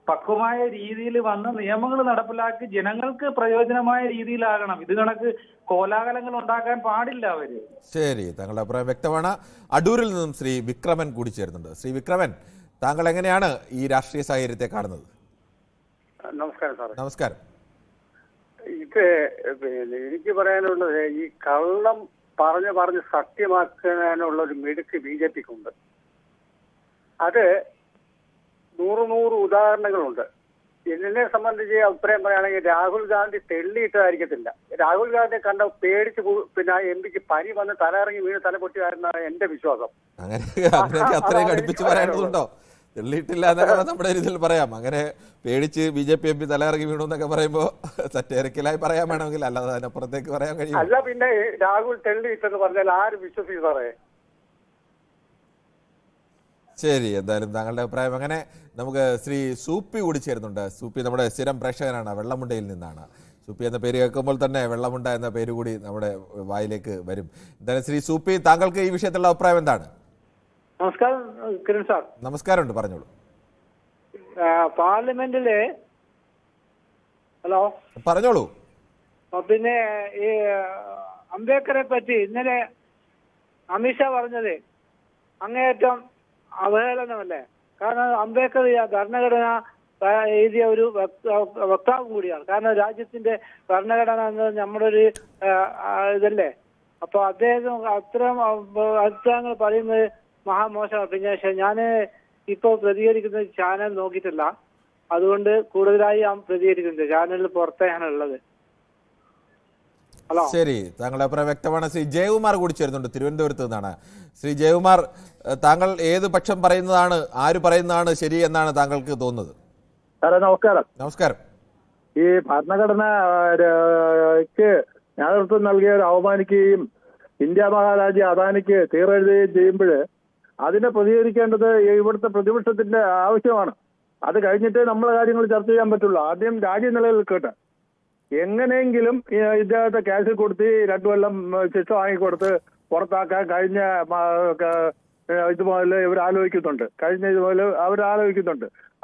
പക്വമായ രീതിയിൽ വന്ന് നിയമങ്ങൾ നടപ്പിലാക്കി ജനങ്ങൾക്ക് പ്രയോജനമായ രീതിയിലാകണം. ഇത് കണക്ക് കോലാഹലങ്ങൾ ഉണ്ടാക്കാൻ പാടില്ല അവര്. ശരി, താങ്കളുടെ അഭിപ്രായം വ്യക്തമാണ്. അടൂരിൽ നിന്നും ശ്രീ വിക്രമൻ കൂടി ചേരുന്നുണ്ട്. ശ്രീ വിക്രമൻ, താങ്കൾ എങ്ങനെയാണ് ഈ രാഷ്ട്രീയ സാഹചര്യത്തെ കാണുന്നത്? നമസ്കാരം സാറേ. നമസ്കാരം. ഇത് എനിക്ക് പറയാനുള്ളത്, ഈ കള്ളം പറഞ്ഞ് സത്യമാക്കാനുള്ള ഒരു മിടുക്ക് BJPക്കുണ്ട്. അത് 100 ഉദാഹരണങ്ങളുണ്ട്. എന്നെ സംബന്ധിച്ച് അഭിപ്രായം പറയുകയാണെങ്കിൽ രാഹുൽ ഗാന്ധി തെള്ളിയിട്ടതായിരിക്കത്തില്ല. രാഹുൽ ഗാന്ധിയെ കണ്ട പേടിച്ച് പിന്നെ MP പനി വന്ന് തലയിറങ്ങി വീണ് തല പൊട്ടിയായിരുന്നാണ് എന്റെ വിശ്വാസം. അങ്ങനെ അത്രയും അടുപ്പിച്ച് പറയാനുണ്ടോ? തെള്ളിയിട്ടില്ല എന്നൊക്കെ നമ്മുടെ രീതിയിൽ പറയാം. അങ്ങനെ പേടിച്ച് BJP MP തലയിറങ്ങി വീണു എന്നൊക്കെ പറയുമ്പോൾ സറ്റേറിക്കലായി പറയാൻ വേണമെങ്കിൽ, അല്ലാതെ അതിനപ്പുറത്തേക്ക് പറയാൻ കഴിയും. അല്ല, പിന്നെ രാഹുൽ തെള്ളിയിട്ടെന്ന് പറഞ്ഞാൽ ആര് വിശ്വസിക്കും സാറേ? ശരി, എന്തായാലും താങ്കളുടെ അഭിപ്രായം അങ്ങനെ. നമുക്ക് ശ്രീ സൂപ്പി കൂടി ചേരുന്നുണ്ട്. സൂപ്പി നമ്മുടെ സ്ഥിരം പ്രേക്ഷകനാണ്, വെള്ളമുണ്ടയിൽ നിന്നാണ്. സൂപ്പി എന്ന പേര് കേൾക്കുമ്പോൾ തന്നെ വെള്ളമുണ്ട എന്ന പേര് കൂടി നമ്മുടെ വായിലേക്ക് വരും. എന്തായാലും ശ്രീ സൂപ്പി, താങ്കൾക്ക് ഈ വിഷയത്തിലുള്ള അഭിപ്രായം എന്താണ്? നമസ്കാരം കിരൺ സാർ. നമസ്കാരമുണ്ട്, പറഞ്ഞോളൂ. പാർലമെന്റില് ഹലോ പറഞ്ഞോളൂ. പിന്നെ ഈ അംബേദ്കറെ പറ്റി ഇന്നലെ അമിത്ഷാ പറഞ്ഞത് അങ്ങേയറ്റം അവഹേളനമല്ലേ? കാരണം അംബേദ്കർ ഭരണഘടന എഴുതിയ ഒരു വക്താവ് കൂടിയാണ്. കാരണം രാജ്യത്തിന്റെ ഭരണഘടന എന്നത് നമ്മുടെ ഒരു ഇതല്ലേ. അപ്പൊ അദ്ദേഹം അത്തരം അഭിപ്രായങ്ങൾ പറയുന്നത് മഹാമോശമാണ്. പിന്നെ ഞാൻ ഇപ്പൊ പ്രതികരിക്കുന്ന ചാനൽ നോക്കിയിട്ടില്ല, അതുകൊണ്ട് കൂടുതലായി പ്രതികരിക്കുന്നുണ്ട്. ചാനലിൽ പുറത്തേക്കാണുള്ളത്. ഹലോ, ശരി, താങ്കളുടെ അഭിപ്രായം വ്യക്തമാണ്. ശ്രീ ജയകുമാർ കൂടി ചേരുന്നുണ്ട്, തിരുവനന്തപുരത്ത് നിന്നാണ്. ശ്രീ ജയകുമാർ, താങ്കൾ ഏത് പക്ഷം പറയുന്നതാണ്, ആര് പറയുന്നതാണ് ശരി എന്നാണ് താങ്കൾക്ക് തോന്നുന്നത്? സാറേ നമസ്കാരം. നമസ്കാരം. ഈ ഭരണഘടനയ്ക്ക് നേതൃത്വം നൽകിയവരെ അവമാനിക്കുകയും ഇന്ത്യ മഹാരാജ്യം അദാനിക്ക് തീരെഴുതുകയും ചെയ്യുമ്പോൾ അതിനെ പ്രതികരിക്കേണ്ടത് ഇവിടുത്തെ പ്രതിപക്ഷത്തിന്റെ ആവശ്യമാണ്. അത് കഴിഞ്ഞിട്ടേ നമ്മളെ കാര്യങ്ങൾ ചർച്ച ചെയ്യാൻ പറ്റുള്ളൂ. ആദ്യം രാജ്യം നിലനിൽക്കട്ടെ. എങ്ങനെയെങ്കിലും ഇദ്ദേഹത്തെ കേസിൽ കൊടുത്ത് 2 കൊല്ലം ശിക്ഷ വാങ്ങിക്കൊടുത്ത് പുറത്താക്കാൻ കഴിഞ്ഞ ഇതുപോലെ ഇവർ ആലോചിക്കുന്നുണ്ട്.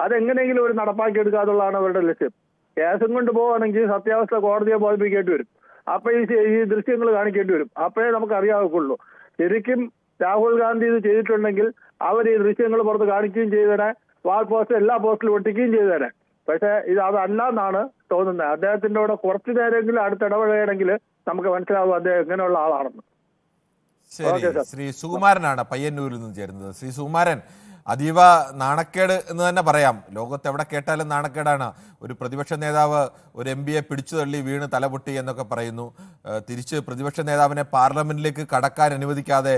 അതെങ്ങനെയെങ്കിലും ഒരു നടപ്പാക്കിയെടുക്കാന്നുള്ളതാണ് അവരുടെ ലക്ഷ്യം. കേസും കൊണ്ട് പോവുകയാണെങ്കിൽ സത്യാവസ്ഥ കോടതിയെ ബോധിപ്പിക്കേണ്ടി വരും. അപ്പൊ ഈ ദൃശ്യങ്ങൾ കാണിക്കേണ്ടി വരും. അപ്പോഴേ നമുക്ക് അറിയാവുള്ളൂ. ശരിക്കും രാഹുൽ ഗാന്ധി ഇത് ചെയ്തിട്ടുണ്ടെങ്കിൽ അവർ ഈ ദൃശ്യങ്ങൾ പുറത്ത് കാണിക്കുകയും ചെയ്തേനെ, വാൾ പോസ്റ്റ് എല്ലാ പോസ്റ്റിലും ഒട്ടിക്കുകയും ചെയ്തേനെ. പക്ഷെ ഇത് അതല്ല എന്നാണ് തോന്നുന്നത്. അദ്ദേഹത്തിന്റെ കൂടെ കുറച്ചു നേരമെങ്കിലും അടുത്തിടപഴകണമെങ്കിൽ നമുക്ക് മനസ്സിലാവും അദ്ദേഹം എങ്ങനെയുള്ള ആളാണെന്ന്. ശരി, ശ്രീ സുകുമാരനാണ് പയ്യന്നൂരിൽ നിന്ന് ചേരുന്നത്. ശ്രീ സുകുമാരൻ, അതീവ നാണക്കേട് എന്ന് തന്നെ പറയാം. ലോകത്ത് എവിടെ കേട്ടാലും നാണക്കേടാണ്. ഒരു പ്രതിപക്ഷ നേതാവ് ഒരു MP പിടിച്ചു തള്ളി വീണ് തലപൊട്ടി എന്നൊക്കെ പറയുന്നു. തിരിച്ച് പ്രതിപക്ഷ നേതാവിനെ പാർലമെന്റിലേക്ക് കടക്കാൻ അനുവദിക്കാതെ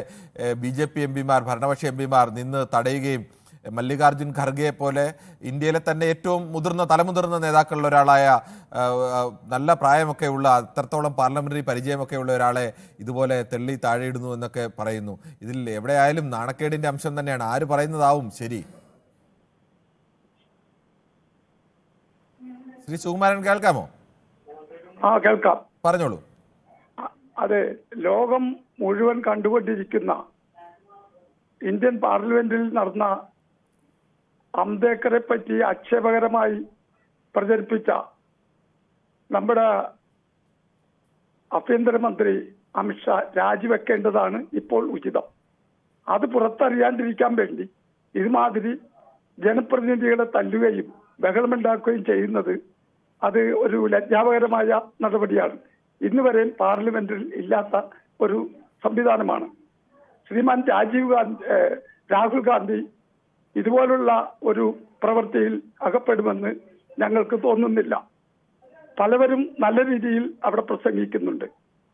BJP MPമാർ, ഭരണപക്ഷ MPമാർ നിന്ന് തടയുകയും മല്ലികാർജുൻ ഖർഗെയെ പോലെ ഇന്ത്യയിലെ തന്നെ ഏറ്റവും തലമുതിർന്ന നേതാക്കളിൽ ഒരാളായ, നല്ല പ്രായമൊക്കെ ഉള്ള, അത്രത്തോളം പാർലമെന്ററി പരിചയമൊക്കെ ഉള്ള ഒരാളെ ഇതുപോലെ തെള്ളി താഴെയിടുന്നു എന്നൊക്കെ പറയുന്നു. ഇതിൽ എവിടെയായാലും നാണക്കേടിന്റെ അംശം തന്നെയാണ്. ആര് പറയുന്നതാവും ശരി? ശ്രീ സുകുമാരൻ, കേൾക്കാമോ? കേൾക്കാം, പറഞ്ഞോളൂ. അതെ, ലോകം മുഴുവൻ കണ്ടുകൊണ്ടിരിക്കുന്ന ഇന്ത്യൻ പാർലമെന്റിൽ നടന്ന അംബേദ്കറെ പറ്റി ആക്ഷേപകരമായി പ്രചരിപ്പിച്ച നമ്മുടെ ആഭ്യന്തരമന്ത്രി അമിത്ഷാ രാജിവെക്കേണ്ടതാണ് ഇപ്പോൾ ഉചിതം. അത് പുറത്തറിയാണ്ടിരിക്കാൻ വേണ്ടി ഇതുമാതിരി ജനപ്രതിനിധികളെ തല്ലുകയും ബഹളമുണ്ടാക്കുകയും ചെയ്യുന്നത് അത് ഒരു ലജ്ജാപകരമായ നടപടിയാണ്. ഇന്ന് വരെ പാർലമെന്റിൽ ഇല്ലാത്ത ഒരു സംവിധാനമാണ്. ശ്രീമാൻ രാഹുൽ ഗാന്ധി ഇതുപോലുള്ള ഒരു പ്രവൃത്തിയിൽ അകപ്പെടുമെന്ന് ഞങ്ങൾക്ക് തോന്നുന്നില്ല. പലവരും നല്ല രീതിയിൽ അവിടെ പ്രസംഗിക്കുന്നുണ്ട്.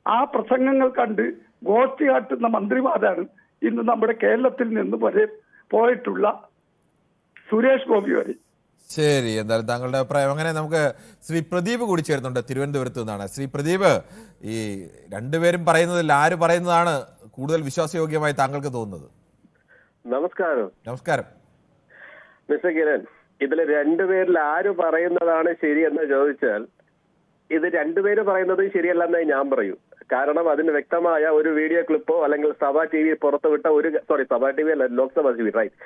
ആ പ്രസംഗങ്ങൾ കണ്ട് ഗോഷ്ഠി കാട്ടുന്ന മന്ത്രിമാരാണ് ഇന്ന് നമ്മുടെ കേരളത്തിൽ നിന്ന് വരെ പോയിട്ടുള്ള സുരേഷ് ഗോപി വരെ. ശരി, എന്തായാലും താങ്കളുടെ അഭിപ്രായം. അങ്ങനെ നമുക്ക് ശ്രീ പ്രദീപ് കൂടി ചേർന്നുണ്ട്, തിരുവനന്തപുരത്ത് നിന്നാണ്. ശ്രീ പ്രദീപ്, ഈ രണ്ടുപേരും പറയുന്നതിൽ ആര് പറയുന്നതാണ് കൂടുതൽ വിശ്വാസയോഗ്യമായി താങ്കൾക്ക് തോന്നുന്നത്? നമസ്കാരം. നമസ്കാരം മിസ്റ്റർ കിരൺ. ഇതിൽ രണ്ടുപേരിൽ ആര് പറയുന്നതാണ് ശരിയെന്ന് ചോദിച്ചാൽ ഇത് രണ്ടുപേര് പറയുന്നത് ശരിയല്ലെന്നേ ഞാൻ പറയൂ. കാരണം അതിന് വ്യക്തമായ ഒരു വീഡിയോ ക്ലിപ്പോ അല്ലെങ്കിൽ സഭ TV പുറത്തുവിട്ട സഭ TV അല്ല, ലോക്സഭ TV, റൈറ്റ്,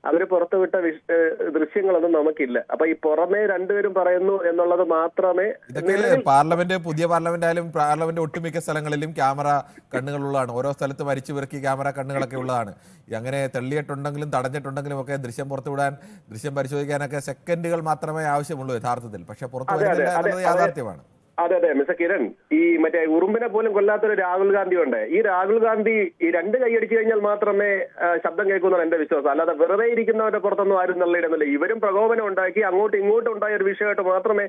അവര് പുറത്തുവിട്ട ദൃശ്യങ്ങളൊന്നും നമുക്കില്ല. അപ്പൊ ഈ പുറമേ രണ്ടുപേരും പറയുന്നു എന്നുള്ളത് മാത്രമേ. പാർലമെന്റ്, പുതിയ പാർലമെന്റ് ആയാലും പാർലമെന്റ് ഒട്ടുമിക്ക സ്ഥലങ്ങളിലും ക്യാമറ കണ്ണുകളുള്ളതാണ്. ഓരോ സ്ഥലത്ത് വരിച്ചു പെറുക്കി ക്യാമറ കണ്ണുകളൊക്കെ ഉള്ളതാണ്. അങ്ങനെ തള്ളിയിട്ടുണ്ടെങ്കിലും തടഞ്ഞിട്ടുണ്ടെങ്കിലും ഒക്കെ ദൃശ്യം പുറത്തുവിടാൻ, ദൃശ്യം പരിശോധിക്കാനൊക്കെ സെക്കൻഡുകൾ മാത്രമേ ആവശ്യമുള്ളൂ യഥാർത്ഥത്തിൽ. പക്ഷെ പുറത്തു വരുന്നില്ല എന്നുള്ളത് യാഥാർത്ഥ്യമാണ്. അതെ, മിസ്റ്റർ കിരൺ, ഈ മറ്റേ ഉറുമ്പിനെ പോലും കൊല്ലാത്തൊരു രാഹുൽ ഗാന്ധി ഉണ്ട്. ഈ രാഹുൽ ഗാന്ധി ഈ 2 കൈയടിച്ചു കഴിഞ്ഞാൽ മാത്രമേ ശബ്ദം കേൾക്കുന്നതാണ് എന്റെ വിശ്വാസം. അല്ലാതെ വെറുതെ ഇരിക്കുന്നവരുടെ പുറത്തൊന്നും ആരും തള്ളിയിടുന്നില്ല. ഇവരും പ്രകോപനം ഉണ്ടാക്കി അങ്ങോട്ടും ഇങ്ങോട്ടും ഉണ്ടായ ഒരു വിഷയമായിട്ട് മാത്രമേ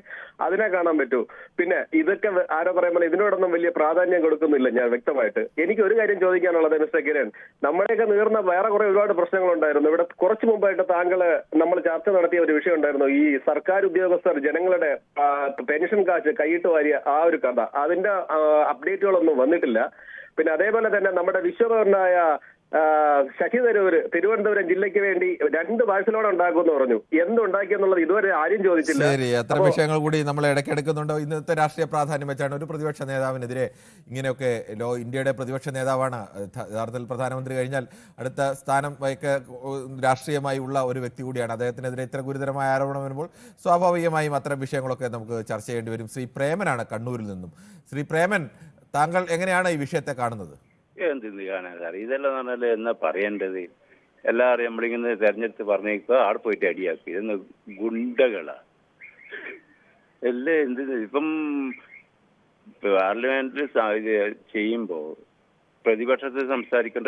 അതിനെ കാണാൻ പറ്റൂ. പിന്നെ ഇതൊക്കെ ആരോ പറയുമ്പോൾ ഇതിനോടൊന്നും വലിയ പ്രാധാന്യം കൊടുക്കുന്നില്ല ഞാൻ വ്യക്തമായിട്ട്. എനിക്ക് ഒരു കാര്യം ചോദിക്കാനുള്ളത് മിസ്റ്റർ കിരൺ, നമ്മുടെയൊക്കെ നീർന്ന വേറെ ഒരുപാട് പ്രശ്നങ്ങളുണ്ടായിരുന്നു. ഇവിടെ കുറച്ചു മുമ്പായിട്ട് നമ്മൾ ചർച്ച നടത്തിയ ഒരു വിഷയം ഉണ്ടായിരുന്നു. ഈ സർക്കാർ ഉദ്യോഗസ്ഥർ ജനങ്ങളുടെ പെൻഷൻ കാശ് കൈയിട്ട് ആ ഒരു കഥ, അതിന്റെ അപ്ഡേറ്റുകളൊന്നും വന്നിട്ടില്ല. പിന്നെ അതേപോലെ തന്നെ നമ്മുടെ വിശ്വകർണായ ശശി തരൂര് തിരുവനന്തപുരം ജില്ലയ്ക്ക് വേണ്ടി 2 ബാഴ്സലോണ ഉണ്ടാക്കുമെന്ന് പറഞ്ഞു. എന്തുണ്ടാക്കിയെന്നുള്ളത് ഇതുവരെ ആരും ചോദിച്ചില്ല. ശരി, എത്ര വിഷയങ്ങൾ കൂടി നമ്മൾ ഇടയ്ക്കെടുക്കുന്നുണ്ടോ? ഇന്നത്തെ രാഷ്ട്രീയ പ്രാധാന്യം വെച്ചാണ് ഒരു പ്രതിപക്ഷ നേതാവിനെതിരെ ഇങ്ങനെയൊക്കെ ഇന്ത്യയുടെ പ്രതിപക്ഷ നേതാവാണ് യഥാർത്ഥത്തിൽ പ്രധാനമന്ത്രി കഴിഞ്ഞാൽ അടുത്ത സ്ഥാനം രാഷ്ട്രീയമായി ഉള്ള ഒരു വ്യക്തി കൂടിയാണ്. അദ്ദേഹത്തിനെതിരെ ഇത്ര ഗുരുതരമായ ആരോപണം വരുമ്പോൾ സ്വാഭാവികമായും അത്തരം വിഷയങ്ങളൊക്കെ നമുക്ക് ചർച്ച ചെയ്യേണ്ടി വരും. ശ്രീ പ്രേമനാണ് കണ്ണൂരിൽ നിന്നും. ശ്രീ പ്രേമൻ, താങ്കൾ എങ്ങനെയാണ് ഈ വിഷയത്തെ കാണുന്നത്? എന്തിന്ന് കാണാൻ സാർ, ഇതെല്ലാം പറഞ്ഞാൽ എന്നാ പറയേണ്ടത്? എല്ലാവരും നമ്മളിങ്ങനെ തെരഞ്ഞെടുത്ത് പറഞ്ഞേക്കുക, ആടെ പോയിട്ട് അടിയാക്കി. ഇതൊന്ന് ഗുണ്ടകളാ അല്ലേ? എന്ത് ഇപ്പം പാർലമെന്റിൽ ചെയ്യുമ്പോ പ്രതിപക്ഷത്തിൽ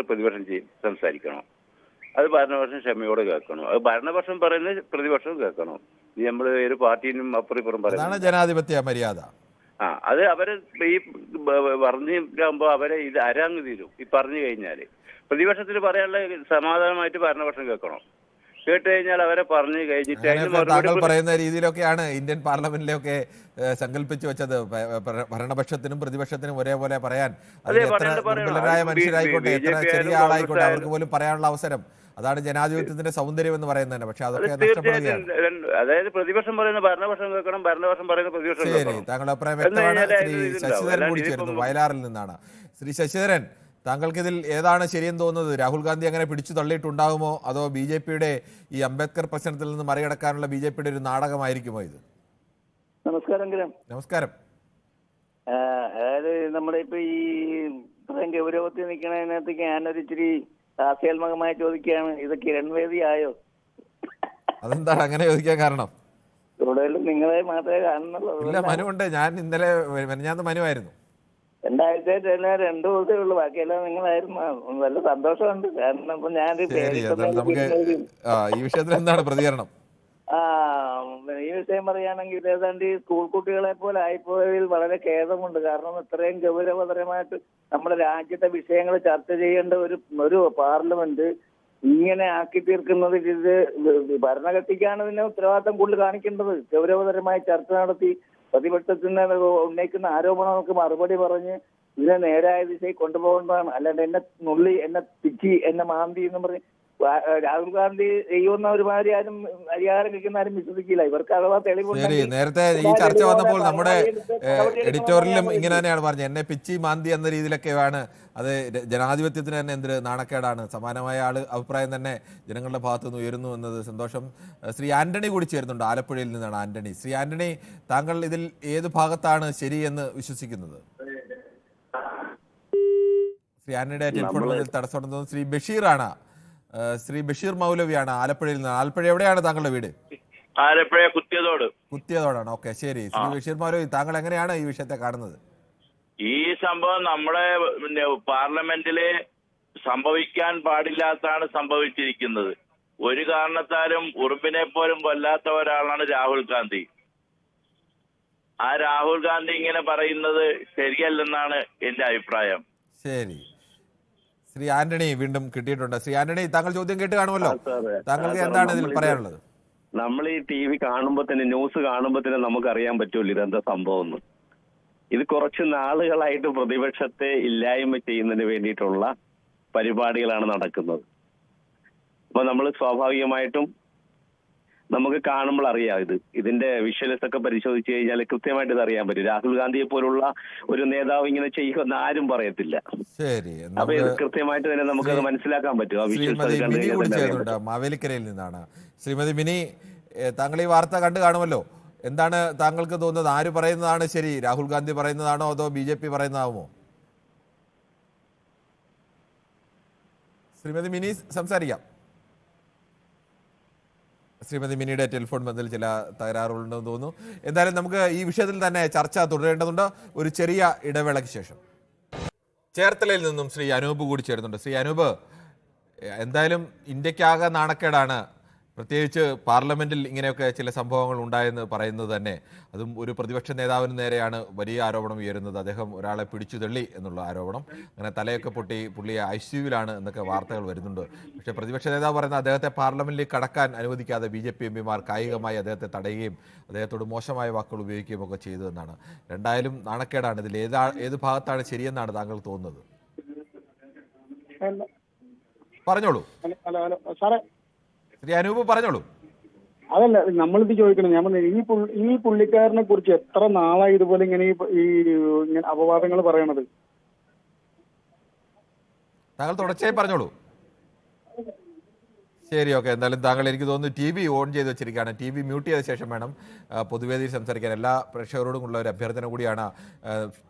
പ്രതിപക്ഷം സംസാരിക്കണം. അത് ഭരണപക്ഷം ക്ഷമയോടെ കേൾക്കണം. അത് ഭരണപക്ഷം പറയുന്നത് പ്രതിപക്ഷം കേൾക്കണം. ഇത് നമ്മൾ ഒരു പാർട്ടിനും അപ്പുറം പറയുന്നത് ജനാധിപത്യ മര്യാദ. അത് അവരെ ഈ പറഞ്ഞിട്ടാകുമ്പോ അവരെ ഇത് അരാങ്ങ് തീരും. ഈ പറഞ്ഞു കഴിഞ്ഞാല് പ്രതിപക്ഷത്തിന് പറയാനുള്ള സമാധാനമായിട്ട് ഭരണപക്ഷം കേൾക്കണം. കേട്ട് കഴിഞ്ഞാൽ അവരെ പറഞ്ഞു കഴിഞ്ഞിട്ട് താങ്കൾ പറയുന്ന രീതിയിലൊക്കെയാണ് ഇന്ത്യൻ പാർലമെന്റിലൊക്കെ സങ്കല്പിച്ചു വെച്ചത്. ഭരണപക്ഷത്തിനും പ്രതിപക്ഷത്തിനും ഒരേപോലെ പറയാൻ, എത്ര ദുർബലരായ മനുഷ്യരായിക്കോട്ടെ, എത്ര ചെറിയ ആളായിക്കോട്ടെ, അവർക്ക് പോലും പറയാനുള്ള അവസരം. അതാണ് ജനാധിപത്യത്തിന്റെ സൗന്ദര്യം എന്ന് പറയുന്നത് തന്നെ. പക്ഷെ അതൊക്കെ നഷ്ടപ്പെടുകയാണ്. അതായത് പ്രതിപക്ഷം പറയുന്ന ഭരണപക്ഷം കേൾക്കണം, ഭരണപക്ഷം പറയുന്ന പ്രതിപക്ഷം ശരി, താങ്കളുടെ അഭിപ്രായം വ്യക്തമാണ്. ശ്രീ ശശിധരൻ കൂടി ചേരുന്നു വയലാറിൽ നിന്നാണ്. ശ്രീ ശശിധരൻ, താങ്കൾക്ക് ഇതിൽ ഏതാണ് ശരിയെന്ന് തോന്നുന്നത്? രാഹുൽ ഗാന്ധി അങ്ങനെ പിടിച്ചു തള്ളിയിട്ടുണ്ടാകുമോ, അതോ BJP-യുടെ ഈ അംബേദ്കർ പ്രശ്നത്തിൽ നിന്ന് മറികടക്കാനുള്ള BJP-യുടെ ഒരു നാടകമായിരിക്കുമോ ഇത്? നമസ്കാരം. നമസ്കാരം. അതായത് നമ്മുടെ ഇപ്പൊ ഈ ഇത്രയും ഗൗരവത്തിൽ നിൽക്കുന്നതിനകത്തേക്ക് ഞാനൊരു ഇച്ചിരി ഹാസ്യാത്മകമായി ചോദിക്കുകയാണ്, ഇത് കിരൺ വേദി ആയോ? അതെന്താണ് അങ്ങനെ ചോദിക്കാൻ കാരണം? കൂടുതലും നിങ്ങളെ മാത്രമേ കാണുന്നുള്ളൂ. ഇല്ല, മനു ഉണ്ട്. ഞാൻ ഇന്നലെ മെനഞ്ഞാന്ന് മനുവായിരുന്നു. 2 ദിവസമേ ഉള്ളൂ, ബാക്കിയെല്ലാം നിങ്ങളായിരുന്നു. നല്ല സന്തോഷമുണ്ട്. കാരണം ഇപ്പൊ ഞാൻ നമുക്ക് ഈ വിഷയത്തിൽ എന്താണ് പ്രതികരണം? ഈ വിഷയം പറയുകയാണെങ്കിൽ ഏതാണ്ട് സ്കൂൾ കുട്ടികളെ പോലെ ആയിപ്പോയതിൽ വളരെ ഖേദമുണ്ട്. കാരണം ഇത്രയും ഗൗരവതരമായിട്ട് നമ്മുടെ രാജ്യത്തെ വിഷയങ്ങൾ ചർച്ച ചെയ്യേണ്ട ഒരു പാർലമെന്റ് ഇങ്ങനെ ആക്കി തീർക്കുന്നതിൽ ഇത് ഭരണകക്ഷിക്കാണ് ഇതിനെ ഉത്തരവാദിത്തം കൂടുതൽ കാണിക്കേണ്ടത്. ഗൗരവതരമായി ചർച്ച നടത്തി പ്രതിപക്ഷത്തിന് ഉന്നയിക്കുന്ന ആരോപണങ്ങൾക്ക് മറുപടി പറഞ്ഞ് ഇതിനെ നേരായ ദിശയിൽ കൊണ്ടുപോകേണ്ടതാണ്. അല്ലാണ്ട് എന്നെ നുള്ളി, എന്നെ പിച്ചി, എന്നെ മാന്തി എന്ന് പറഞ്ഞ് രാഹുൽ ഗാന്ധി ചെയ്യുന്ന ഒരുമാതിരി ആരും അധികാരം കഴിക്കുന്ന ആരും വിശ്വസിക്കില്ല. ഇവർക്ക് അഥവാ ശരി, നേരത്തെ ഈ ചർച്ച വന്നപ്പോൾ നമ്മുടെ എഡിറ്റോറിയലും ഇങ്ങനെ തന്നെയാണ് പറഞ്ഞത്. എന്നെ പിച്ചി മാന്തി എന്ന രീതിയിലൊക്കെയാണ്. അത് ജനാധിപത്യത്തിന് തന്നെ എന്തൊരു നാണക്കേടാണ്. സമാനമായ അഭിപ്രായം തന്നെ ജനങ്ങളുടെ ഭാഗത്തു നിന്ന് ഉയരുന്നു എന്നത് സന്തോഷം. ശ്രീ ആന്റണി കൂടി ചേരുന്നുണ്ട്, ആലപ്പുഴയിൽ നിന്നാണ് ആന്റണി. ശ്രീ ആന്റണി, താങ്കൾ ഇതിൽ ഏത് ഭാഗത്താണ് ശരിയെന്ന് വിശ്വസിക്കുന്നത്? ശ്രീ ആന്റണിയുടെ ടെലിഫോണിൽ തടസ്സമുണ്ടെന്ന് ശ്രീ ബഷീറാണ്. ശ്രീ ബഷീർ മൗലവിയാണ് ആലപ്പുഴയിൽ നിന്ന്. ആലപ്പുഴ എവിടെയാണ് താങ്കളുടെ വീട്? ആലപ്പുഴ കുത്തിയതോടാണ്. ഓക്കെ, ശരി. ശ്രീ ബഷീർ മൗലവി, താങ്കൾ എങ്ങനെയാണ് ഈ വിഷയത്തെ കാണുന്നത്? ഈ സംഭവം നമ്മുടെ പാർലമെന്റില് സംഭവിക്കാൻ പാടില്ലാത്തതാണ് സംഭവിച്ചിരിക്കുന്നത്. ഒരു കാരണത്താലും ഉറുമ്പിനെ പോലും കൊല്ലാത്ത ഒരാളാണ് രാഹുൽ ഗാന്ധി. ആ രാഹുൽ ഗാന്ധി ഇങ്ങനെ പറയുന്നത് ശരിയല്ലെന്നാണ് എന്റെ അഭിപ്രായം. ശരി, ശ്രീ ആന്റണി വീണ്ടും കിട്ടിയിട്ടുണ്ട്. ശ്രീ ആന്റണി, താങ്കൾ ചോദ്യം കേട്ട് കാണുമല്ലോ. താങ്കൾക്ക് എന്താണ് ഇതിൽ പറയാനുള്ളത്? നമ്മൾ ഈ TV കാണുമ്പോൾ തന്നെ, ന്യൂസ് കാണുമ്പോൾ തന്നെ നമുക്ക് അറിയാൻ പറ്റുമല്ലോ ഇതെന്താ സംഭവം എന്ന്. ഇത് കുറച്ച് നാളുകളായിട്ട് പ്രതിപക്ഷത്തെ ഇല്ലായ്മ ചെയ്യുന്നതിന് വേണ്ടിയിട്ടുള്ള പരിപാടികളാണ് നടക്കുന്നത്. അപ്പൊ നമ്മൾ സ്വാഭാവികമായിട്ടും നമുക്ക് കാണുമ്പോൾ അറിയാം. ഇതിന്റെ വിഷ്വൽസ് ഒക്കെ പരിശോധിച്ച് കഴിഞ്ഞാൽ കൃത്യമായിട്ട് ഇത് അറിയാൻ പറ്റും. രാഹുൽ ഗാന്ധിയെ പോലുള്ള ഒരു നേതാവ് ഇങ്ങനെ ചെയ്യുമെന്ന് ആരും പറയത്തില്ല. ശരി, അപ്പൊ ഇത് കൃത്യമായിട്ട് തന്നെ നമുക്കത് മനസ്സിലാക്കാൻ പറ്റും. മാവേലിക്കരയിൽ നിന്നാണ് ശ്രീമതി മിനി. താങ്കൾ ഈ വാർത്ത കണ്ടു കാണുമല്ലോ. എന്താണ് താങ്കൾക്ക് തോന്നുന്നത്? ആര് പറയുന്നതാണ് ശരി? രാഹുൽ ഗാന്ധി പറയുന്നതാണോ അതോ BJP പറയുന്നതാവുമോ? ശ്രീമതി മിനി സംസാരിക്കാം. ശ്രീമതി മിനിയുടെ ടെലിഫോൺ ബന്ധത്തിൽ ചില തകരാറുകളുണ്ടെന്ന് തോന്നുന്നു. എന്തായാലും നമുക്ക് ഈ വിഷയത്തിൽ തന്നെ ചർച്ച തുടരേണ്ടതുണ്ട്. ഒരു ചെറിയ ഇടവേളയ്ക്ക് ശേഷം ചേർത്തലയിൽ നിന്നും ശ്രീ അനൂപ് കൂടി ചേരുന്നുണ്ട്. ശ്രീ അനൂപ്, എന്തായാലും ഇന്ത്യക്കാകെ നാണക്കേടാണ്. പ്രത്യേകിച്ച് പാർലമെന്റിൽ ഇങ്ങനെയൊക്കെ ചില സംഭവങ്ങൾ ഉണ്ടായെന്ന് പറയുന്നത് തന്നെ, അതും ഒരു പ്രതിപക്ഷ നേതാവിന് നേരെയാണ് വലിയ ആരോപണം ഉയരുന്നത്. അദ്ദേഹം ഒരാളെ പിടിച്ചു തള്ളി എന്നുള്ള ആരോപണം. അങ്ങനെ തലയൊക്കെ പൊട്ടി പുള്ളിയെ ICU-ലാണ് എന്നൊക്കെ വാർത്തകൾ വരുന്നുണ്ട്. പക്ഷേ പ്രതിപക്ഷ നേതാവ് പറയുന്നത് അദ്ദേഹത്തെ പാർലമെന്റിൽ കടക്കാൻ അനുവദിക്കാതെ BJP MPമാർ കായികമായി അദ്ദേഹത്തെ തടയുകയും അദ്ദേഹത്തോട് മോശമായ വാക്കുകൾ ഉപയോഗിക്കുകയും ഒക്കെ ചെയ്തതെന്നാണ്. രണ്ടായാലും നാണക്കേടാണ്. ഇതിൽ ഏത് ഭാഗത്താണ് ശരിയെന്നാണ് താങ്കൾ തോന്നുന്നത്? പറഞ്ഞോളൂ. ഹലോ ഹലോ സാറേ, ശ്രീ അനൂപ് പറഞ്ഞോളൂ. അതല്ല നമ്മളിത് ചോദിക്കണം. ഞാൻ പറഞ്ഞത് ഈ പുള്ളിക്കാരനെ കുറിച്ച് എത്ര നാളായി ഇതുപോലെ ഇങ്ങനെ ഇങ്ങനെ അപവാദങ്ങൾ പറയണത്? താങ്കൾ തുടർച്ചയായി പറഞ്ഞോളൂ. ശരി, ഓക്കെ. എന്തായാലും താങ്കൾ, എനിക്ക് തോന്നുന്നു ടി വി ഓൺ ചെയ്ത് വെച്ചിരിക്കുകയാണ്. ടി വി മ്യൂട്ട് ചെയ്ത ശേഷം വേണം പൊതുവേദിയിൽ സംസാരിക്കാൻ. എല്ലാ പ്രേക്ഷകരോടും ഉള്ള ഒരു അഭ്യർത്ഥന കൂടിയാണ്.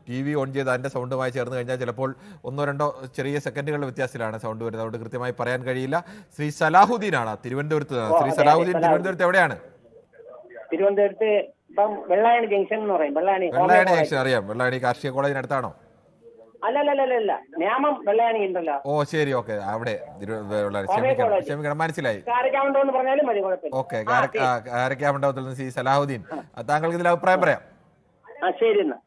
ടി വി ഓൺ ചെയ്ത് അതിൻ്റെ സൗണ്ടുമായി ചേർന്ന് കഴിഞ്ഞാൽ ചിലപ്പോൾ 1-2 ചെറിയ സെക്കൻഡുകളുടെ വ്യത്യാസത്തിലാണ് സൗണ്ട് വരുന്നത്. അതുകൊണ്ട് കൃത്യമായി പറയാൻ കഴിയില്ല. ശ്രീ സലാഹുദ്ദീനാണ് തിരുവനന്തപുരത്ത്. ശ്രീ സലാഹുദ്ദീൻ, തിരുവനന്തപുരത്ത് എവിടെയാണ്? തിരുവനന്തപുരത്ത് ഇപ്പം വെള്ളായണി ജംഗ്ഷൻ എന്ന് പറയും. വെള്ളായണി ജംഗ്ഷൻ അറിയാം. വെള്ളായണി കാർഷിക കോളേജിനടുത്താണോ? അല്ല നേമം വെള്ളായണി ഉണ്ടല്ലോ. ഓ ശരി, ഓക്കെ. അവിടെ ക്ഷമിക്കണം, മനസ്സിലായി. കാരക്കാമണ്ടം എന്ന് പറഞ്ഞാലും മതി, കുഴപ്പമില്ല. ഓക്കെ, കാരക്കാമണ്ഡപത്തിൽ നിന്ന് ശ്രീ സലാഹുദ്ദീൻ, താങ്കൾക്ക് ഇതിൽ അഭിപ്രായം പറയാം. ശരി എന്നാ.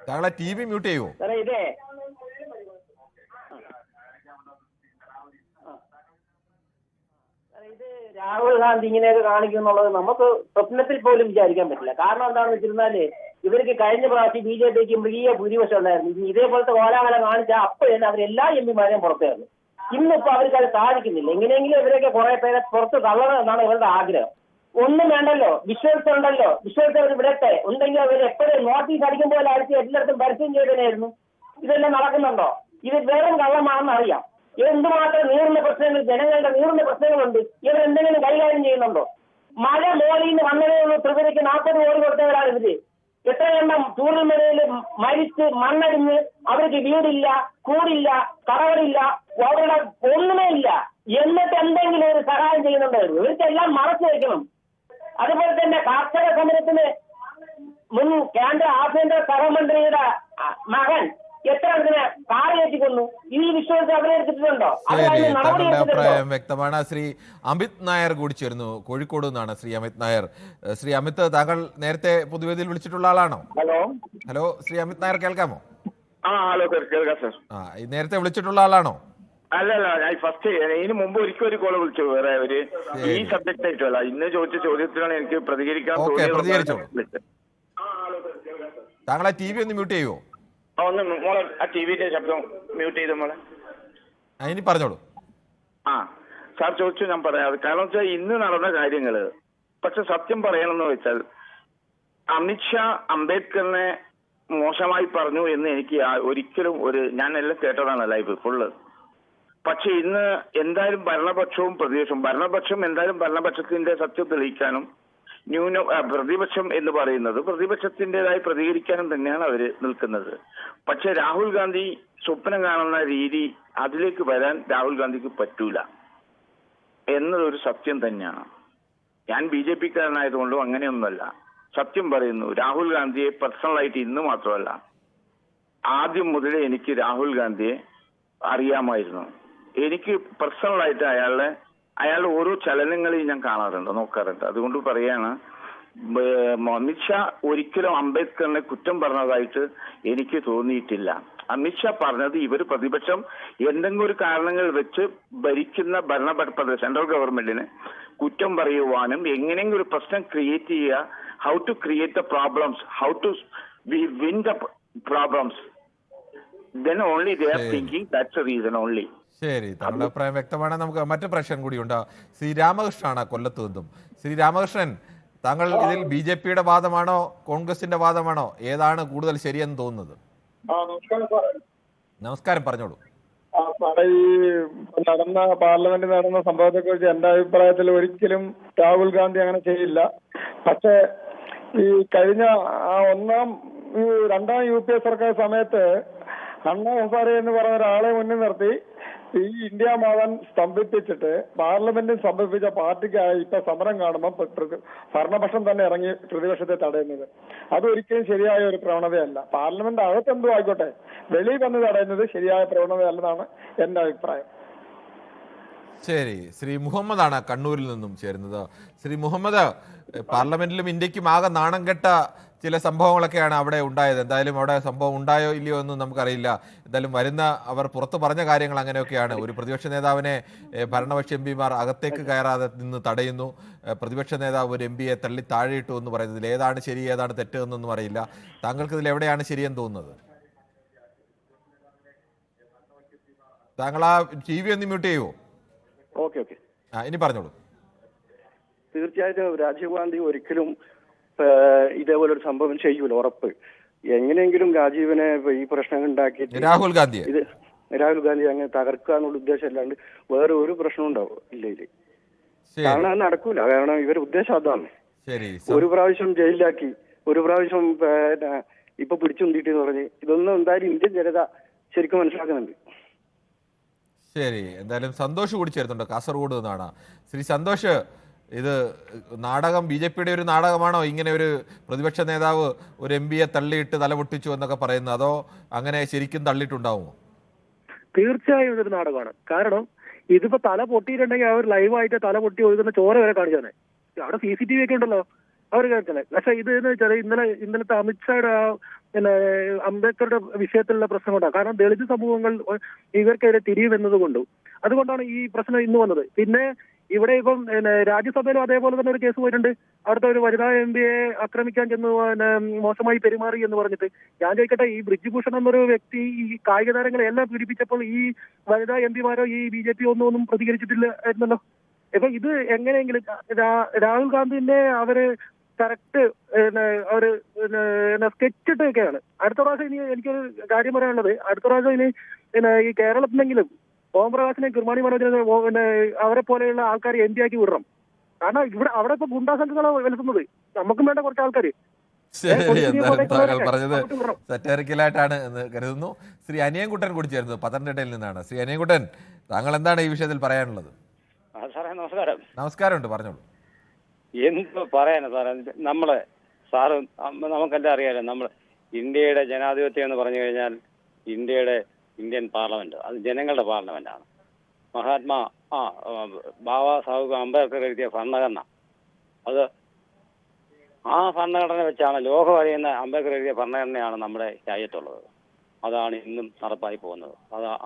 താങ്കളെ ടി വി മ്യൂട്ട് ചെയ്യുമോ? ഇതേ രാഹുൽ ഗാന്ധി ഇങ്ങനെയൊക്കെ കാണിക്കും എന്നുള്ളത് നമുക്ക് സ്വപ്നത്തിൽ പോലും വിചാരിക്കാൻ പറ്റില്ല. കാരണം എന്താണെന്ന് വെച്ചിരുന്നാല് ഇവർക്ക് കഴിഞ്ഞ പ്രാവശ്യം BJPക്ക് മൃഗീയ ഭൂരിപക്ഷം ഉണ്ടായിരുന്നു. ഇതേപോലത്തെ കോലാഹലം കാണിച്ചാൽ അപ്പോൾ തന്നെ അവരെല്ലാ എംപിമാരെയും പുറത്തേറുന്നു. ഇന്നിപ്പോ അവർക്ക് അത് സാധിക്കുന്നില്ല. എങ്ങനെയെങ്കിലും ഇവരൊക്കെ കുറെ പേരെ പുറത്ത് തള്ളണം എന്നാണ് ഇവരുടെ ആഗ്രഹം. ഒന്നും വേണ്ടല്ലോ, വിഷ്വൽസ് ഉണ്ടല്ലോ, വിഷ്വൽസ് അവർ വിടട്ടെ. ഉണ്ടെങ്കിൽ അവർ എപ്പോഴും നോട്ടീസ് അടിക്കും പോലെ അടിച്ച് എല്ലായിടത്തും പരസ്യം ചെയ്തതിനായിരുന്നു. ഇതെല്ലാം നടക്കുന്നുണ്ടോ? ഇത് വെറും കള്ളമാണെന്ന് അറിയാം. എന്തുമാത്രം നീറുന്ന പ്രശ്നങ്ങൾ, ജനങ്ങളുടെ നീറുന്ന പ്രശ്നങ്ങളുണ്ട്. ഇവർ എന്തെങ്കിലും കൈകാര്യം ചെയ്യുന്നുണ്ടോ? മഴ മോളിന്ന് വന്നതേ ഉള്ളൂ. ത്രിപുരയ്ക്ക് 40 കോടി കൊടുത്തവരാണ് ഇവര്. എത്രയെണ്ണം ചൂരൽമലയിൽ മരിച്ച് മണ്ണടിഞ്ഞ് അവർക്ക് വീടില്ല, കൂടില്ല, കടകളില്ല, അവരുടെ ഒന്നുമേ ഇല്ല. എന്നിട്ട് എന്തെങ്കിലും ഒരു സഹായം ചെയ്യുന്നുണ്ടായിരുന്നു. ഇവർക്കെല്ലാം മറച്ചു വെക്കണം. അതുപോലെ തന്നെ കർഷക സമരത്തിന് മുൻ കേന്ദ്ര ആഭ്യന്തര സഹമന്ത്രിയുടെ മകൻ എത്ര കാറേറ്റി കൊന്നു. ഈ വിശ്വാസം അവരെടുത്തിട്ടുണ്ടോ? താങ്കളുടെ അഭിപ്രായം വ്യക്തമാണ്. ശ്രീ അമിത് നായർ കൂടി ചേരുന്നു, കോഴിക്കോട് നിന്നാണ് ശ്രീ അമിത് നായർ. ശ്രീ അമിത്, താങ്കൾ നേരത്തെ പൊതുവേദിയിൽ വിളിച്ചിട്ടുള്ള ആളാണോ? ഹലോ ശ്രീ അമിത് നായർ, കേൾക്കാമോ? ഹലോ കേൾക്കാം സർ. നേരത്തെ വിളിച്ചിട്ടുള്ള ആളാണോ? അല്ലല്ല, ഞാൻ ഫസ്റ്റ് ഇതിന് മുമ്പ് ഒരു കോള് വിളിച്ചു, വേറെ ഒരു ഈ സബ്ജക്ട് ആയിട്ടല്ല. ഇന്ന് ചോദിച്ച ചോദ്യത്തിനാണ് എനിക്ക് പ്രതികരിക്കാൻ തോന്നിയത്. താങ്കളെ ടി വി ഒന്ന് മ്യൂട്ട് ചെയ്യുമോ? ഒന്ന് മോളെ ആ ടിവിന്റെ ശബ്ദം മ്യൂട്ട് ചെയ്ത മോളെ. ഇനി പറഞ്ഞോളൂ. സാർ ചോദിച്ചു, ഞാൻ പറയാം. കാരണം വെച്ചാൽ ഇന്ന് നടന്ന കാര്യങ്ങള്, പക്ഷെ സത്യം പറയണമെന്ന് വെച്ചാൽ അമിത്ഷാ അംബേദ്കറിനെ മോശമായി പറഞ്ഞു എന്ന് എനിക്ക് ഒരിക്കലും ഞാൻ എല്ലാം കേട്ടതാണ് ലൈവ് ഫുള്ള്. പക്ഷെ ഇന്ന് എന്തായാലും ഭരണപക്ഷവും ഭരണപക്ഷം എന്തായാലും ഭരണപക്ഷത്തിന്റെ സത്യം തെളിയിക്കാനും പ്രതിപക്ഷം എന്ന് പറയുന്നത് പ്രതിപക്ഷത്തിൻ്റെതായി പ്രതികരിക്കാനും തന്നെയാണ് അവര് നിൽക്കുന്നത്. പക്ഷെ രാഹുൽ ഗാന്ധി സ്വപ്നം കാണുന്ന രീതി, അതിലേക്ക് വരാൻ രാഹുൽ ഗാന്ധിക്ക് പറ്റൂല എന്നതൊരു സത്യം തന്നെയാണ്. ഞാൻ BJPക്കാരനായതുകൊണ്ടും അങ്ങനെയൊന്നുമല്ല. സത്യം പറയുന്നു, രാഹുൽ ഗാന്ധിയെ പേഴ്സണലായിട്ട് ഇന്ന് മാത്രമല്ല, ആദ്യം മുതലേ എനിക്ക് രാഹുൽ ഗാന്ധിയെ അറിയാമായിരുന്നു. എനിക്ക് പേഴ്സണലായിട്ട് അയാളുടെ ഓരോ ചലനങ്ങളെയും ഞാൻ കാണാറുണ്ട്, നോക്കാറുണ്ട്. അതുകൊണ്ട് പറയാണ്, അമിത്ഷാ ഒരിക്കലും അംബേദ്കറിനെ കുറ്റം പറഞ്ഞതായിട്ട് എനിക്ക് തോന്നിയിട്ടില്ല. അമിത്ഷാ പറഞ്ഞത് ഇവർ പ്രതിപക്ഷം എന്തെങ്കിലും ഒരു കാരണങ്ങൾ വെച്ച് ഭരിക്കുന്ന സെൻട്രൽ ഗവൺമെന്റിന് കുറ്റം പറയുവാനും എങ്ങനെയെങ്കിലും ഒരു പ്രശ്നം ക്രിയേറ്റ് ചെയ്യുക, how to create the problems, how to win the problems, then only they are thinking that's the reason only. ശരി, താങ്കളുടെ അഭിപ്രായം വ്യക്തമാണ്. നമുക്ക് മറ്റു പ്രശ്നം കൂടിയുണ്ട്. ശ്രീ രാമകൃഷ്ണനാണ് കൊല്ലത്ത് നിന്നും. ശ്രീ രാമകൃഷ്ണൻ, താങ്കൾ ഇതിൽ BJPയുടെ വാദമാണോ കോൺഗ്രസിന്റെ വാദമാണോ, ഏതാണ് കൂടുതൽ ശരിയെന്ന് തോന്നുന്നത്? നമസ്കാരം, പറഞ്ഞോളൂ. ഈ പാർലമെന്റിൽ നടന്ന സംഭവത്തെ കുറിച്ച് എന്റെ അഭിപ്രായത്തിൽ ഒരിക്കലും രാഹുൽ ഗാന്ധി അങ്ങനെ ചെയ്യില്ല. പക്ഷെ ഈ കഴിഞ്ഞ രണ്ടാം UPA സർക്കാർ സമയത്ത് അണ്ണാ ഹസാരെ എന്ന് പറഞ്ഞ ഒരാളെ മുന്നിൽ നിർത്തി ഈ ഇന്ത്യ മാതാൻ സ്തംഭിപ്പിച്ചിട്ട് പാർലമെന്റിൽ സ്തംഭിപ്പിച്ച പാർട്ടിക്കായി ഇപ്പൊ സമരം കാണുമ്പോൾ ഭരണപക്ഷം തന്നെ ഇറങ്ങി പ്രതിപക്ഷത്തെ തടയുന്നത് അതൊരിക്കലും ശരിയായ ഒരു പ്രവണതയല്ല. പാർലമെന്റ് അകത്തെന്തോ ആയിക്കോട്ടെ, വെളിയിൽ വന്ന് തടയുന്നത് ശരിയായ പ്രവണതയല്ലെന്നാണ് എന്റെ അഭിപ്രായം. ശരി, ശ്രീ മുഹമ്മദാണ് കണ്ണൂരിൽ നിന്നും ചേരുന്നത്. ശ്രീ മുഹമ്മദ്, പാർലമെന്റിലും ഇന്ത്യക്കും ആകെ നാണം കെട്ട ചില സംഭവങ്ങളൊക്കെയാണ് അവിടെ ഉണ്ടായത്. എന്തായാലും അവിടെ സംഭവം ഉണ്ടായോ ഇല്ലയോ എന്ന് നമുക്കറിയില്ല. എന്തായാലും അവർ പുറത്തു പറഞ്ഞ കാര്യങ്ങൾ അങ്ങനെയൊക്കെയാണ്. ഒരു പ്രതിപക്ഷ നേതാവിനെ ഭരണപക്ഷ എംപിമാർ അകത്തേക്ക് കയറാതെ നിന്ന് തടയുന്നു, പ്രതിപക്ഷ നേതാവ് ഒരു എംപിയെ തള്ളി താഴെയിട്ടു എന്ന് പറയുന്നതിൽ ഏതാണ് ശരി ഏതാണ് തെറ്റ് എന്നൊന്നും അറിയില്ല. താങ്കൾക്ക് ഇതിൽ എവിടെയാണ് ശരിയെന്ന് തോന്നുന്നത്? താങ്കൾ ആ TV ഒന്ന് മ്യൂട്ട് ചെയ്യുമോ? Okay okay. ഇനി പറഞ്ഞോളൂ. തീർച്ചയായിട്ടും രാജീവ് ഗാന്ധി ഒരിക്കലും ഇതേപോലൊരു സംഭവം ചെയ്യൂല, ഉറപ്പ്. എങ്ങനെയെങ്കിലും രാജീവിനെ ഈ പ്രശ്നം ഉണ്ടാക്കി രാഹുൽ ഗാന്ധി അങ്ങനെ തകർക്കുക എന്നുള്ള ഉദ്ദേശം അല്ലാണ്ട് വേറെ ഒരു പ്രശ്നം ഉണ്ടാവും ഇല്ല. കാരണം അത് നടക്കൂല. കാരണം ഇവരുടെ ഉദ്ദേശം അതാണ്. ഒരു പ്രാവശ്യം ജയിലിലാക്കി, ഒരു പ്രാവശ്യം ഇപ്പൊ പിടിച്ചുന്തിട്ടെന്ന് പറഞ്ഞ് ഇതൊന്നും എന്തായാലും ഇന്ത്യൻ ജനത ശരിക്കും മനസ്സിലാക്കുന്നുണ്ട്. ശരി, എന്തായാലും സന്തോഷ് കൂടി ചേർന്നുണ്ട് കാസർഗോഡ് നിന്നാണ്. ശ്രീ സന്തോഷ്, ഇത് നാടകം BJPയുടെ ഒരു നാടകമാണോ ഇങ്ങനെ ഒരു പ്രതിപക്ഷ നേതാവ് ഒരു MPയെ തള്ളിയിട്ട് തലപൊട്ടിച്ചു എന്നൊക്കെ പറയുന്നത്, അതോ അങ്ങനെ ശരിക്കും തള്ളിയിട്ടുണ്ടാവുമോ? തീർച്ചയായും ഇതൊരു നാടകമാണ്. കാരണം ഇതിപ്പോ തല പൊട്ടിയിട്ടുണ്ടെങ്കിൽ അവർ ലൈവായിട്ട് തല പൊട്ടി ഒഴുകുന്ന ചോര വരെ കാണിച്ചു തന്നെ. അവിടെ CCTV ഒക്കെ ഉണ്ടല്ലോ, അവർ കാണിച്ചത്. പക്ഷെ ഇത് എന്ന് വെച്ചാൽ ഇന്നലത്തെ അമിത്ഷായുടെ പിന്നെ അംബേദ്കറുടെ വിഷയത്തിലുള്ള പ്രശ്നം കൊണ്ടാണ്. കാരണം ദളിത് സമൂഹങ്ങൾ ഇവർക്കെതിരെ തിരിയുമെന്നത് കൊണ്ടും അതുകൊണ്ടാണ് ഈ പ്രശ്നം ഇന്ന് വന്നത്. പിന്നെ ഇവിടെ ഇപ്പം രാജ്യസഭയിലും അതേപോലെ തന്നെ ഒരു കേസ് പോയിട്ടുണ്ട്. അവിടുത്തെ ഒരു വനിതാ MPയെ ആക്രമിക്കാൻ ചെന്ന് മോശമായി പെരുമാറി എന്ന് പറഞ്ഞിട്ട്. ഞാൻ ചോദിക്കട്ടെ, ഈ ബ്രിജ്ഭൂഷൺ എന്നൊരു വ്യക്തി ഈ കായിക താരങ്ങളെ എല്ലാം പീഡിപ്പിച്ചപ്പോൾ ഈ വനിതാ MPമാരോ ഈ BJP ഒന്നും പ്രതികരിച്ചിട്ടില്ല എന്നല്ലോ. ഇപ്പൊ ഇത് എങ്ങനെയെങ്കിലും രാഹുൽ ഗാന്ധിന്റെ അവര് കറക്റ്റ് അവര് സ്കെച്ച് ഇട്ടൊക്കെയാണ്. അടുത്ത പ്രാവശ്യം ഇനി എനിക്കൊരു കാര്യം പറയാനുള്ളത്, അടുത്ത പ്രാവശ്യം ഇനി ഈ കേരളത്തിലെങ്കിലും ഓംപ്രകാശിനെ കിർമാണി മനോജിനെ അവരെ പോലെയുള്ള ആൾക്കാർ MP ആക്കി വിടണം. കാരണം അവിടെ ഇപ്പൊ ഗുണ്ടാ സംഘങ്ങളെ വലുത്തുന്നത്, നമുക്കും വേണ്ട കുറച്ച് ആൾക്കാർ. ശരി, എന്തായാലും താങ്കൾ പറഞ്ഞത് സെറ്ററിക്കലായിട്ടാണ് എന്ന് കരുതുന്നു. ശ്രീ അനിയൻകുട്ടൻ കൂടി ചേരുന്നത് പത്തനംതിട്ടയിൽ നിന്നാണ്. ശ്രീ അനിയൻകുട്ടൻ, താങ്കൾ എന്താണ് ഈ വിഷയത്തിൽ പറയാനുള്ളത്? സാറേ നമസ്കാരം. നമസ്കാരമുണ്ട്, പറഞ്ഞോളൂ. എന്ത് പറയാനാ സാറേ, നമ്മളെ സാറ് നമുക്കെല്ലാം അറിയാലോ, നമ്മൾ ഇന്ത്യയുടെ ജനാധിപത്യം എന്ന് പറഞ്ഞു കഴിഞ്ഞാൽ ഇന്ത്യൻ പാർലമെന്റ് അത് ജനങ്ങളുടെ പാർലമെന്റാണ്. ബാബാ സാഹിബ് അംബേദ്കർ എഴുതിയ ഭരണഘടന, അത് ആ ഭരണഘടന വെച്ചാണ് ലോകം അറിയുന്ന അംബേദ്കർ എഴുതിയ ഭരണഘടനയാണ് നമ്മുടെ രാജ്യത്തുള്ളത്. അതാണ് ഇന്നും നടപ്പായി പോകുന്നത്.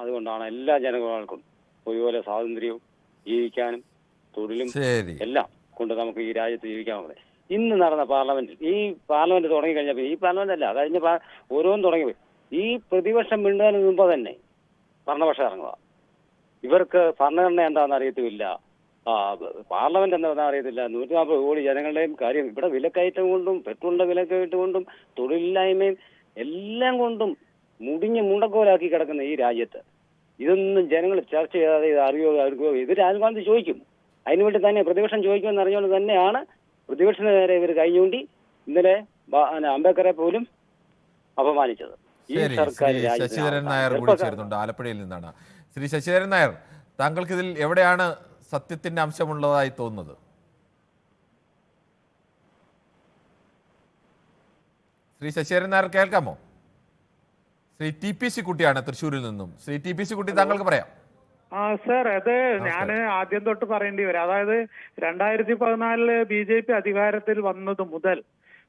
അതുകൊണ്ടാണ് എല്ലാ ജനങ്ങൾക്കും ഒരുപോലെ സ്വാതന്ത്ര്യവും ജീവിക്കാനും തൊഴിലും എല്ലാം കൊണ്ട് നമുക്ക് ഈ രാജ്യത്ത് ജീവിക്കാൻ പറ്റും. ഇന്ന് നടന്ന ഈ പാർലമെന്റ് തുടങ്ങിക്കഴിഞ്ഞപ്പോൾ, ഈ പാർലമെന്റ് അല്ല കഴിഞ്ഞ ഓരോന്നും തുടങ്ങി, ഈ പ്രതിപക്ഷം മിണ്ടുന്നതിന് മുമ്പ് തന്നെ ഭരണപക്ഷം ഇറങ്ങുക. ഇവർക്ക് ഭരണഘടന എന്താണെന്ന് അറിയത്തുമില്ല, പാർലമെന്റ് എന്താണെന്ന് അറിയത്തില്ല. 140 കോടി ജനങ്ങളുടെയും കാര്യം ഇവിടെ വിലക്കയറ്റം കൊണ്ടും പെട്രോളിന്റെ വിലക്കയറ്റം കൊണ്ടും തൊഴിലില്ലായ്മയും എല്ലാം കൊണ്ടും മുണ്ടക്കോലാക്കി കിടക്കുന്ന ഈ രാജ്യത്ത് ഇതൊന്നും ജനങ്ങൾ ചർച്ച ചെയ്യാതെ ഇത് അറിയുകയോ ഇത് രാഹുൽ ഗാന്ധി ചോദിക്കും. അതിനുവേണ്ടി തന്നെ പ്രതിപക്ഷം ചോദിക്കുമെന്ന് അറിഞ്ഞുകൊണ്ട് തന്നെയാണ് പ്രതിപക്ഷത്തിന് നേരെ ഇവർ കഴിഞ്ഞുകൊണ്ടി ഇന്നലെ അംബേദ്കറെ പോലും അപമാനിച്ചത്. ശശിധരൻ നായർ കൂടി ചേരുന്നുണ്ട് ആലപ്പുഴയിൽ നിന്നാണ്. ശ്രീ ശശിധരൻ നായർ, താങ്കൾക്ക് ഇതിൽ എവിടെയാണ് സത്യത്തിന്റെ അംശമുള്ളതായി തോന്നുന്നത്? ശ്രീ ശശിധരൻ നായർ കേൾക്കാമോ? ശ്രീ TPC കുട്ടിയാണ് തൃശ്ശൂരിൽ നിന്നും. ശ്രീ TPC കുട്ടി, താങ്കൾക്ക് പറയാം. സാർ, അത് ഞാൻ ആദ്യം തൊട്ട് പറയേണ്ടി വരും. അതായത് 2014 BJP അധികാരത്തിൽ വന്നത് മുതൽ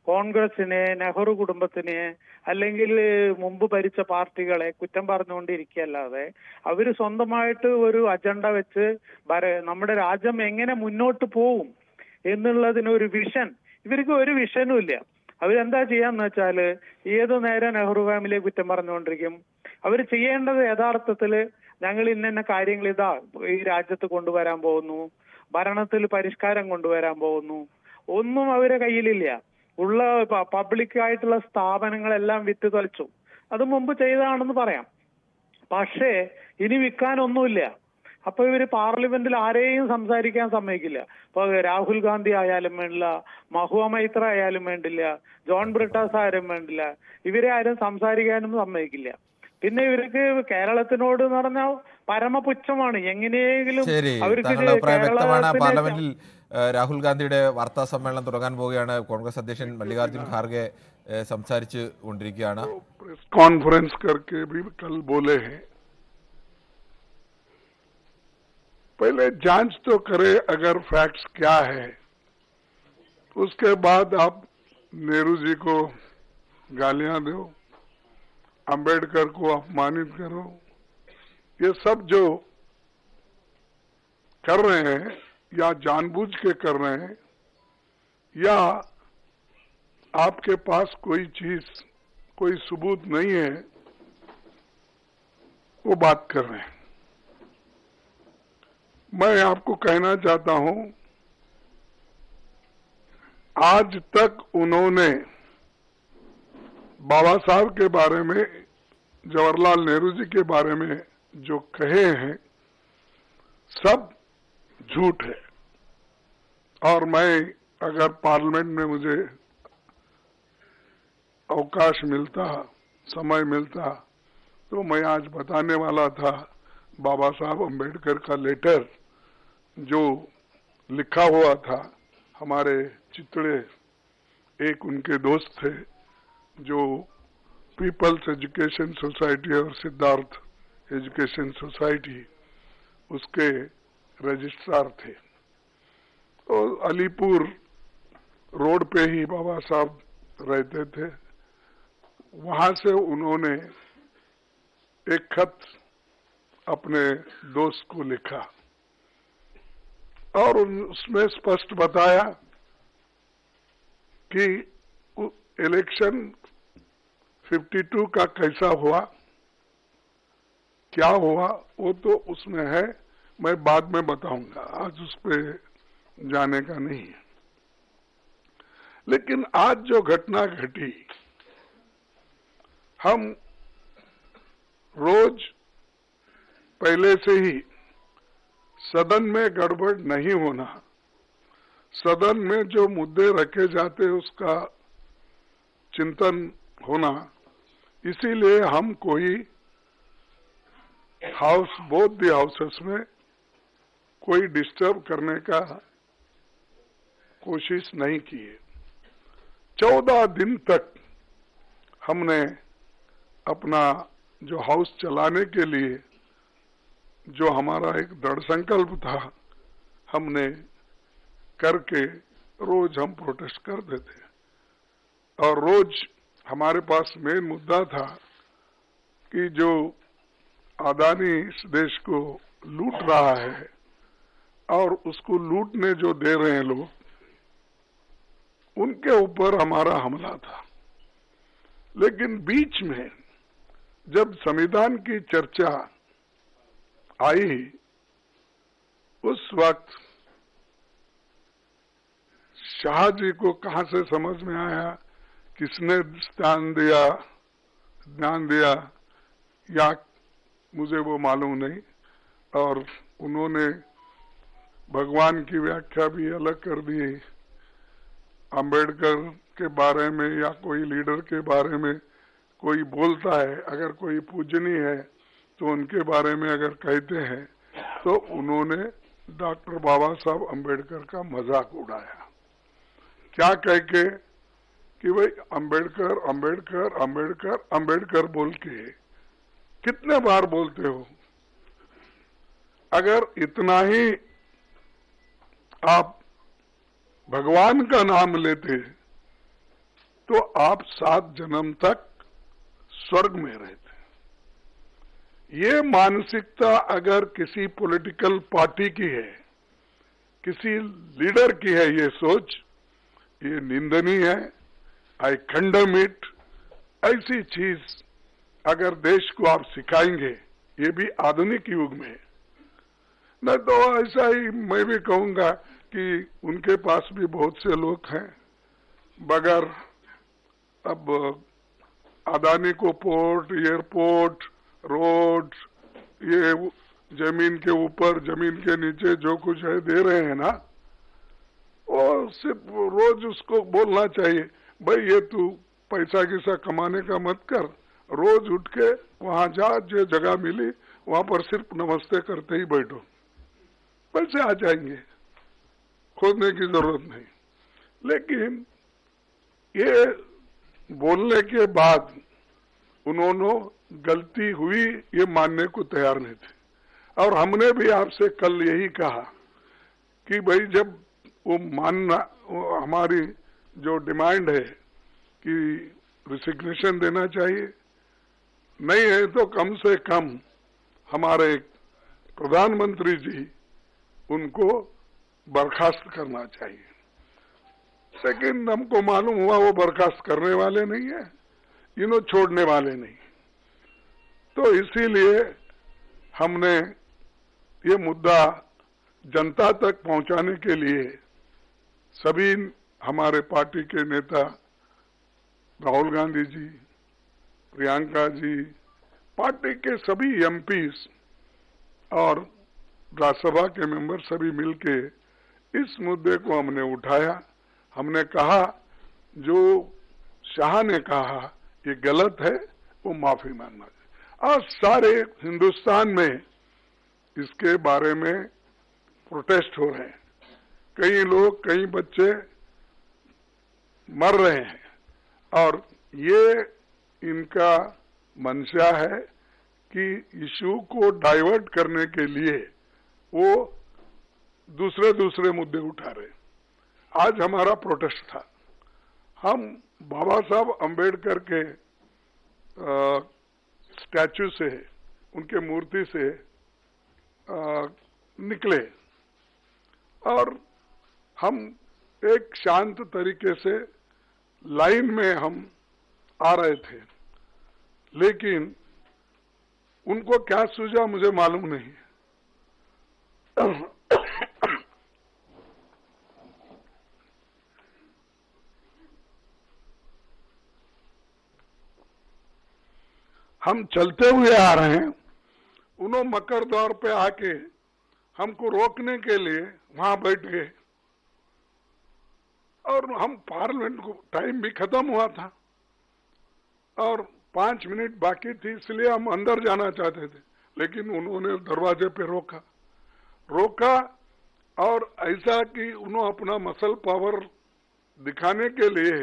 കോൺഗ്രസിനെ, നെഹ്റു കുടുംബത്തിനെ അല്ലെങ്കിൽ മുമ്പ് ഭരിച്ച പാർട്ടികളെ കുറ്റം പറഞ്ഞുകൊണ്ടിരിക്കുകയല്ലാതെ അവര് സ്വന്തമായിട്ട് ഒരു അജണ്ട വെച്ച് നമ്മുടെ രാജ്യം എങ്ങനെ മുന്നോട്ട് പോവും എന്നുള്ളതിനൊരു വിഷൻ, ഇവർക്ക് ഒരു വിഷനും ഇല്ല. അവരെന്താ ചെയ്യാന്ന് വെച്ചാല് ഏതു നേരം നെഹ്റു ഫാമിലിയെ കുറ്റം പറഞ്ഞുകൊണ്ടിരിക്കും. അവർ ചെയ്യേണ്ടത് യഥാർത്ഥത്തില് ഞങ്ങൾ ഇന്ന കാര്യങ്ങൾ ഈ രാജ്യത്ത് കൊണ്ടുവരാൻ പോകുന്നു, ഭരണത്തിൽ പരിഷ്കാരം കൊണ്ടുവരാൻ പോകുന്നു, ഒന്നും അവരെ കയ്യിലില്ല. ഉള്ള പബ്ലിക് ആയിട്ടുള്ള സ്ഥാപനങ്ങളെല്ലാം വിറ്റ് തൊലച്ചു. അത് മുമ്പ് ചെയ്തതാണെന്ന് പറയാം, പക്ഷേ ഇനി വിൽക്കാനൊന്നുമില്ല. അപ്പൊ ഇവര് പാർലമെന്റിൽ ആരെയും സംസാരിക്കാൻ സമ്മതിക്കില്ല. ഇപ്പൊ രാഹുൽ ഗാന്ധി ആയാലും വേണ്ടില്ല, മഹുവ മൈത്ര ആയാലും വേണ്ടില്ല, ജോൺ ബ്രിട്ടാസ് ആയാലും വേണ്ടില്ല, ഇവരെ ആരും സംസാരിക്കാനും സമ്മതിക്കില്ല. പിന്നെ ഇവർക്ക് കേരളത്തിനോട് എന്ന് പറഞ്ഞാൽ പരമപുച്ഛമാണ്. എങ്ങനെയെങ്കിലും അവർക്ക് പാർലമെന്റിൽ രാഹുൽ ഗാന്ധിയുടെ വാർത്താ സമ്മേളനം തുടങ്ങാൻ പോവുകയാണ്. കോൺഗ്രസ് അധ്യക്ഷൻ മല്ലികാർജുൻ ഖാർഗെ സംസാരിച്ചു കൊണ്ടിരിക്കുകയാണ്. कॉन्फ्रेंस करके भी कल बोले हैं, पहले जांच तो करे अगर फैक्ट्स क्या है, उसके बाद आप नेहरू जी को गालियां दो, अंबेडकर को अपमानित करो. ये सब जो कर रहे हैं या जानबूझ के कर रहे हैं या आपके पास कोई चीज, कोई सबूत नहीं है, वो बात कर रहे हैं. मैं आपको कहना चाहता हूं, आज तक उन्होंने बाबा साहब के बारे में, जवाहरलाल नेहरू जी के बारे में जो कहे हैं सब झूठ है। और मैं अगर पार्लियामेंट में मुझे अवकाश मिलता, समय मिलता, तो मैं आज बताने वाला था बाबा साहब अम्बेडकर का लेटर जो लिखा हुआ था। हमारे चितड़े एक उनके दोस्त थे जो पीपल्स एजुकेशन सोसाइटी और सिद्धार्थ एजुकेशन सोसाइटी उसके रजिस्ट्रार थे। और अलीपुर रोड पे ही बाबा साहब रहते थे। वहां से उन्होंने एक खत अपने दोस्त को लिखा और उसमें स्पष्ट बताया कि इलेक्शन 52 का कैसा हुआ, क्या हुआ, वो तो उसमें है, मैं बाद में बताऊंगा, आज उस पर जाने का नहीं है। लेकिन आज जो घटना घटी, हम रोज पहले से ही सदन में गड़बड़ नहीं होना, सदन में जो मुद्दे रखे जाते उसका चिंतन होना, इसीलिए हम कोई हाउस, बोथ द हाउसेस में कोई डिस्टर्ब करने का कोशिश नहीं की है। 14 दिन तक हमने अपना जो हाउस चलाने के लिए जो हमारा एक दृढ़ संकल्प था, हमने करके रोज हम प्रोटेस्ट करते थे। और रोज हमारे पास मेन मुद्दा था कि जो अदानी इस देश को लूट रहा है और उसको लूटने जो दे रहे हैं लोग, उनके ऊपर हमारा हमला था। लेकिन बीच में जब संविधान की चर्चा आई, उस वक्त शाह जी को कहां से समझ में आया, किसने ध्यान दिया या मुझे वो मालूम नहीं, और उन्होंने भगवान की व्याख्या भी अलग कर दी। अंबेडकर के बारे में या कोई लीडर के बारे में कोई बोलता है, अगर कोई पूजनीय है तो उनके बारे में अगर कहते हैं तो उन्होंने डॉक्टर बाबा साहब अंबेडकर का मजाक उड़ाया, क्या कह के कि भाई अंबेडकर अंबेडकर अंबेडकर अंबेडकर बोल के कितने बार बोलते हो। अगर इतना ही आप भगवान का नाम लेते तो आप 7 जन्म तक स्वर्ग में रहते। ये मानसिकता अगर किसी पॉलिटिकल पार्टी की है, किसी लीडर की है, ये सोच, ये निंदनीय है। आई कंडेम इट। ऐसी चीज अगर देश को आप सिखाएंगे, ये भी आधुनिक युग में, न तो ऐसा ही मैं भी कहूंगा कि उनके पास भी बहुत से लोग हैं, मगर अब अदानी को पोर्ट, एयरपोर्ट, रोड, ये जमीन के ऊपर जमीन के नीचे जो कुछ है दे रहे हैं ना, वो सिर्फ रोज उसको बोलना चाहिए, भाई ये तू पैसा किसा कमाने का मत कर, रोज उठ के वहां जा, जो जगह मिली वहां पर सिर्फ नमस्ते करते ही बैठो, पैसे आ जाएंगे, खोजने की जरूरत नहीं। लेकिन ये बोलने के बाद उन्होंने गलती हुई ये मानने को तैयार नहीं थे। और हमने भी आपसे कल यही कहा कि भाई जब वो मानना, वो हमारी जो डिमांड है कि रिसिग्नेशन देना चाहिए, नहीं है तो कम से कम हमारे प्रधानमंत्री जी उनको बर्खास्त करना चाहिए। लेकिन हमको मालूम हुआ वो बर्खास्त करने वाले नहीं है, इन्हों छोड़ने वाले नहीं। तो इसीलिए हमने ये मुद्दा जनता तक पहुंचाने के लिए सभी हमारे पार्टी के नेता राहुल गांधी जी, प्रियंका जी, पार्टी के सभी एमपीज और राज्यसभा के मेंबर सभी मिलके इस मुद्दे को हमने उठाया। हमने कहा जो शाह ने कहा ये गलत है, वो माफी मांगना चाहिए। और सारे हिंदुस्तान में इसके बारे में प्रोटेस्ट हो रहे हैं। कई लोग, कई बच्चे मर रहे हैं और ये इनका मंशा है कि इशू को डाइवर्ट करने के लिए वो दूसरे मुद्दे उठा रहे। आज हमारा प्रोटेस्ट था, हम बाबा साहब अंबेडकर के स्टैचू से, उनके मूर्ति से निकले और हम एक शांत तरीके से लाइन में हम आ रहे थे, लेकिन उनको क्या सूझा मुझे मालूम नहीं। हम चलते हुए आ रहे हैं, उन्होंने मकर दौर पे आके हमको रोकने के लिए वहां बैठ गए और हम पार्लियामेंट को टाइम भी खत्म हुआ था और 5 मिनट बाकी थी, इसलिए हम अंदर जाना चाहते थे, लेकिन उन्होंने दरवाजे पे रोका और ऐसा कि उन्होंने अपना मसल पावर दिखाने के लिए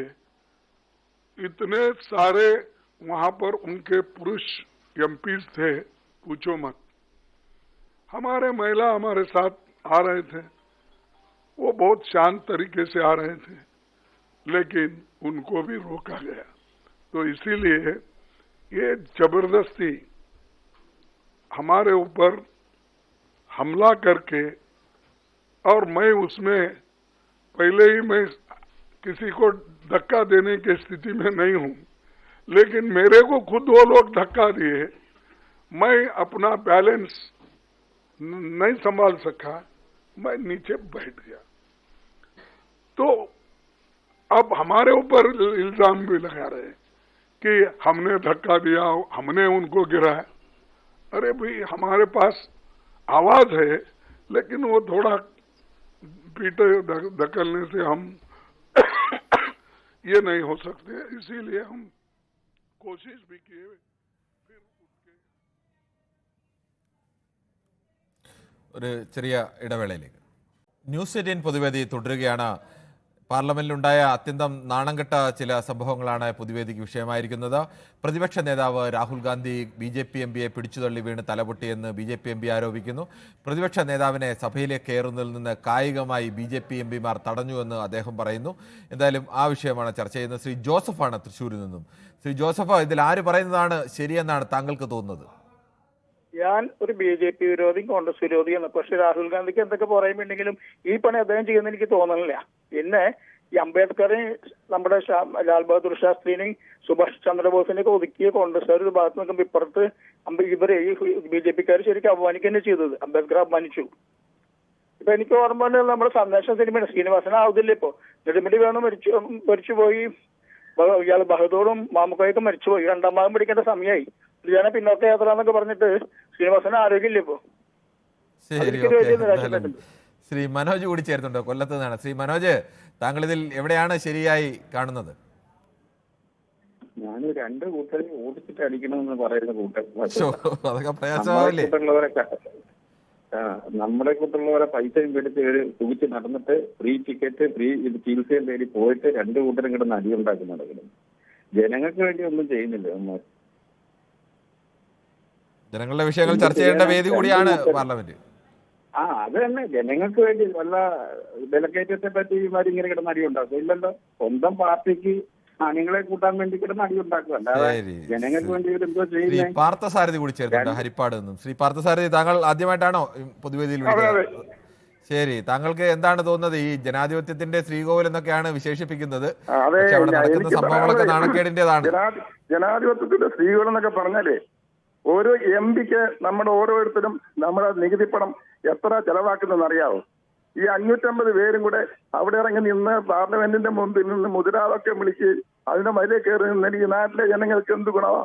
इतने सारे वहां पर उनके पुरुष एमपीज थे, पूछो मत। हमारे महिला हमारे साथ आ रहे थे, वो बहुत शांत तरीके से आ रहे थे, लेकिन उनको भी रोका गया। तो इसीलिए ये जबरदस्ती हमारे ऊपर हमला करके, और मैं उसमें पहले ही मैं किसी को धक्का देने की स्थिति में नहीं हूं, लेकिन मेरे को खुद वो लोग धक्का दिए, मैं अपना बैलेंस नहीं संभाल सका, मैं नीचे बैठ गया। तो अब हमारे ऊपर इल्जाम भी लगा रहे कि हमने धक्का दिया, हमने उनको गिराया। अरे भाई, हमारे पास आवाज है, लेकिन वो थोड़ा पीटे धकलने से हम ये नहीं हो सकते, इसीलिए हम कोशिश भी किए। ഒരു ചെറിയ ഇടവേളയിലേക്ക്. ന്യൂസ് 18 പൊതുവേദി തുടരുകയാണ്. പാർലമെന്റിലുണ്ടായ അത്യന്തം നാണംകെട്ട ചില സംഭവങ്ങളാണ് പൊതുവേദിക്ക് വിഷയമായിരിക്കുന്നത്. പ്രതിപക്ഷ നേതാവ് രാഹുൽ ഗാന്ധി BJP എംപിയെ പിടിച്ചുതള്ളി വീണ് തലപൊട്ടിയെന്ന് BJP എംപി ആരോപിക്കുന്നു. പ്രതിപക്ഷ നേതാവിനെ സഭയിലേക്ക് കയറുന്നതിൽ നിന്ന് കായികമായി BJP എംപിമാർ തടഞ്ഞുവെന്ന് അദ്ദേഹം പറയുന്നു. എന്തായാലും ആ വിഷയമാണ് ചർച്ച ചെയ്യുന്നത്. ശ്രീ ജോസഫാണ് തൃശ്ശൂരിൽ നിന്നും. ശ്രീ ജോസഫ്, ഇതിൽ ആര് പറയുന്നതാണ് ശരിയെന്നാണ് താങ്കൾക്ക് തോന്നുന്നത്? ഞാൻ ഒരു BJP വിരോധി, കോൺഗ്രസ് വിരോധിയാണ്. പക്ഷെ രാഹുൽ ഗാന്ധിക്ക് എന്തൊക്കെ പറയുമ്പോണ്ടെങ്കിലും ഈ പണി അദ്ദേഹം ചെയ്യുന്ന എനിക്ക് തോന്നുന്നില്ല. പിന്നെ ഈ അംബേദ്കറെ, നമ്മുടെ ലാൽ ബഹദൂർ ശാസ്ത്രിനെയും സുഭാഷ് ചന്ദ്രബോസിനെയൊക്കെ ഒതുക്കിയ കോൺഗ്രസ്സുകാർ ഒരു ഭാഗത്ത് നിൽക്കുമ്പോൾ ഇപ്പുറത്ത് ഇവരെ ഈ BJPക്കാർ ശരിക്കും അപമാനിക്കുകയാണ് ചെയ്തത്. അംബേദ്കർ അപമാനിച്ചു. ഇപ്പൊ എനിക്ക് ഓർമ്മ നമ്മുടെ സന്ദേശം സിനിമയാണ്, ശ്രീനിവാസനാവുന്നില്ല. ഇപ്പോ നെടുമുടി വേണു മരിച്ചുപോയി, ഇയാൾ ബഹദൂറും മാമുക്കോയൊക്കെ മരിച്ചുപോയി. 2ാം ഭാഗം പിടിക്കേണ്ട സമയമായി. ജന പിന്നോക്ക യാത്ര എന്നൊക്കെ പറഞ്ഞിട്ട് ശ്രീനിവാസന് ആരോഗ്യമില്ല ഇപ്പോ. ശ്രീ മനോജ് കൂടി ചേർന്നുണ്ടോ? കൊല്ലത്ത് നിന്നാണ്. ശ്രീ മനോജ്, താങ്കൾ ഇതിൽ എവിടെയാണ് ശരിയായി കാണുന്നത്? ഞാൻ 2 കൂട്ടരെ ഓടിച്ചിട്ട് അടിക്കണമെന്ന് പറയുന്ന അതൊക്കെ പ്രയാസമാവില്ലേ? നമ്മുടെ കൂട്ടുള്ളവരെ പൈസയും പിടിച്ച് തുകിച്ച് നടന്നിട്ട് ഫ്രീ ടിക്കറ്റ്, ഫ്രീ ചികിത്സയും തേടി പോയിട്ട് 2 കൂട്ടരും കിടന്ന് അടിയുണ്ടാക്കി നടക്കുന്നു. ജനങ്ങൾക്ക് വേണ്ടി ഒന്നും ചെയ്യുന്നില്ല നമ്മൾ. ജനങ്ങളുടെ വിഷയങ്ങൾ ചർച്ച ചെയ്യേണ്ട വേദി കൂടിയാണ് പാർലമെന്റ്. അത് തന്നെ, ജനങ്ങൾക്ക് വേണ്ടി. വല്ല ഡെലഗേറ്റത്തെ പറ്റി ഇങ്ങനെ കിടന്ന് അടി ഉണ്ടാക്കും ഇല്ലല്ലോ. സ്വന്തം പാർട്ടിക്ക് അണികളെ കൂട്ടാൻ വേണ്ടി കിടന്ന് അടി ഉണ്ടാക്കുക, അല്ലാതെ ജനങ്ങൾക്ക് വേണ്ടി ഇവരെന്തോ ശ്രീ പാർത്ഥസാരഥി കൂടി ചേർന്നുണ്ട് ഹരിപ്പാട് നിന്നും. ശ്രീ പാർത്ഥസാരഥി, താങ്കൾ ആദ്യമായിട്ടാണോ പൊതുവേദിയിൽ വിളിക്കുന്നത്? ശരി, താങ്കൾക്ക് എന്താണ് തോന്നുന്നത്? ഈ ജനാധിപത്യത്തിന്റെ ശ്രീകോവിൽ എന്നൊക്കെയാണ് വിശേഷിപ്പിക്കുന്നത്. അവിടെ നടക്കുന്ന സംഭവങ്ങളൊക്കെ നാണക്കേടിന്റേതാണ്. ജനാധിപത്യത്തിന്റെ ശ്രീകോവിൽ എന്നൊക്കെ പറഞ്ഞാലേ ഒരു MP-ക്ക് നമ്മുടെ ഓരോരുത്തരും നമ്മുടെ നികുതി പണം എത്ര ചെലവാക്കുന്നതെന്ന് അറിയാവോ? ഈ 550 പേരും കൂടെ അവിടെ ഇറങ്ങി നിന്ന് പാർലമെന്റിന്റെ മുമ്പിൽ നിന്ന് മുദ്രാവാക്യം വിളിച്ച് അതിന്റെ മര്യാദ കയറി നിന്ന് ഈ നാട്ടിലെ ജനങ്ങൾക്ക് എന്ത് ഗുണമാ?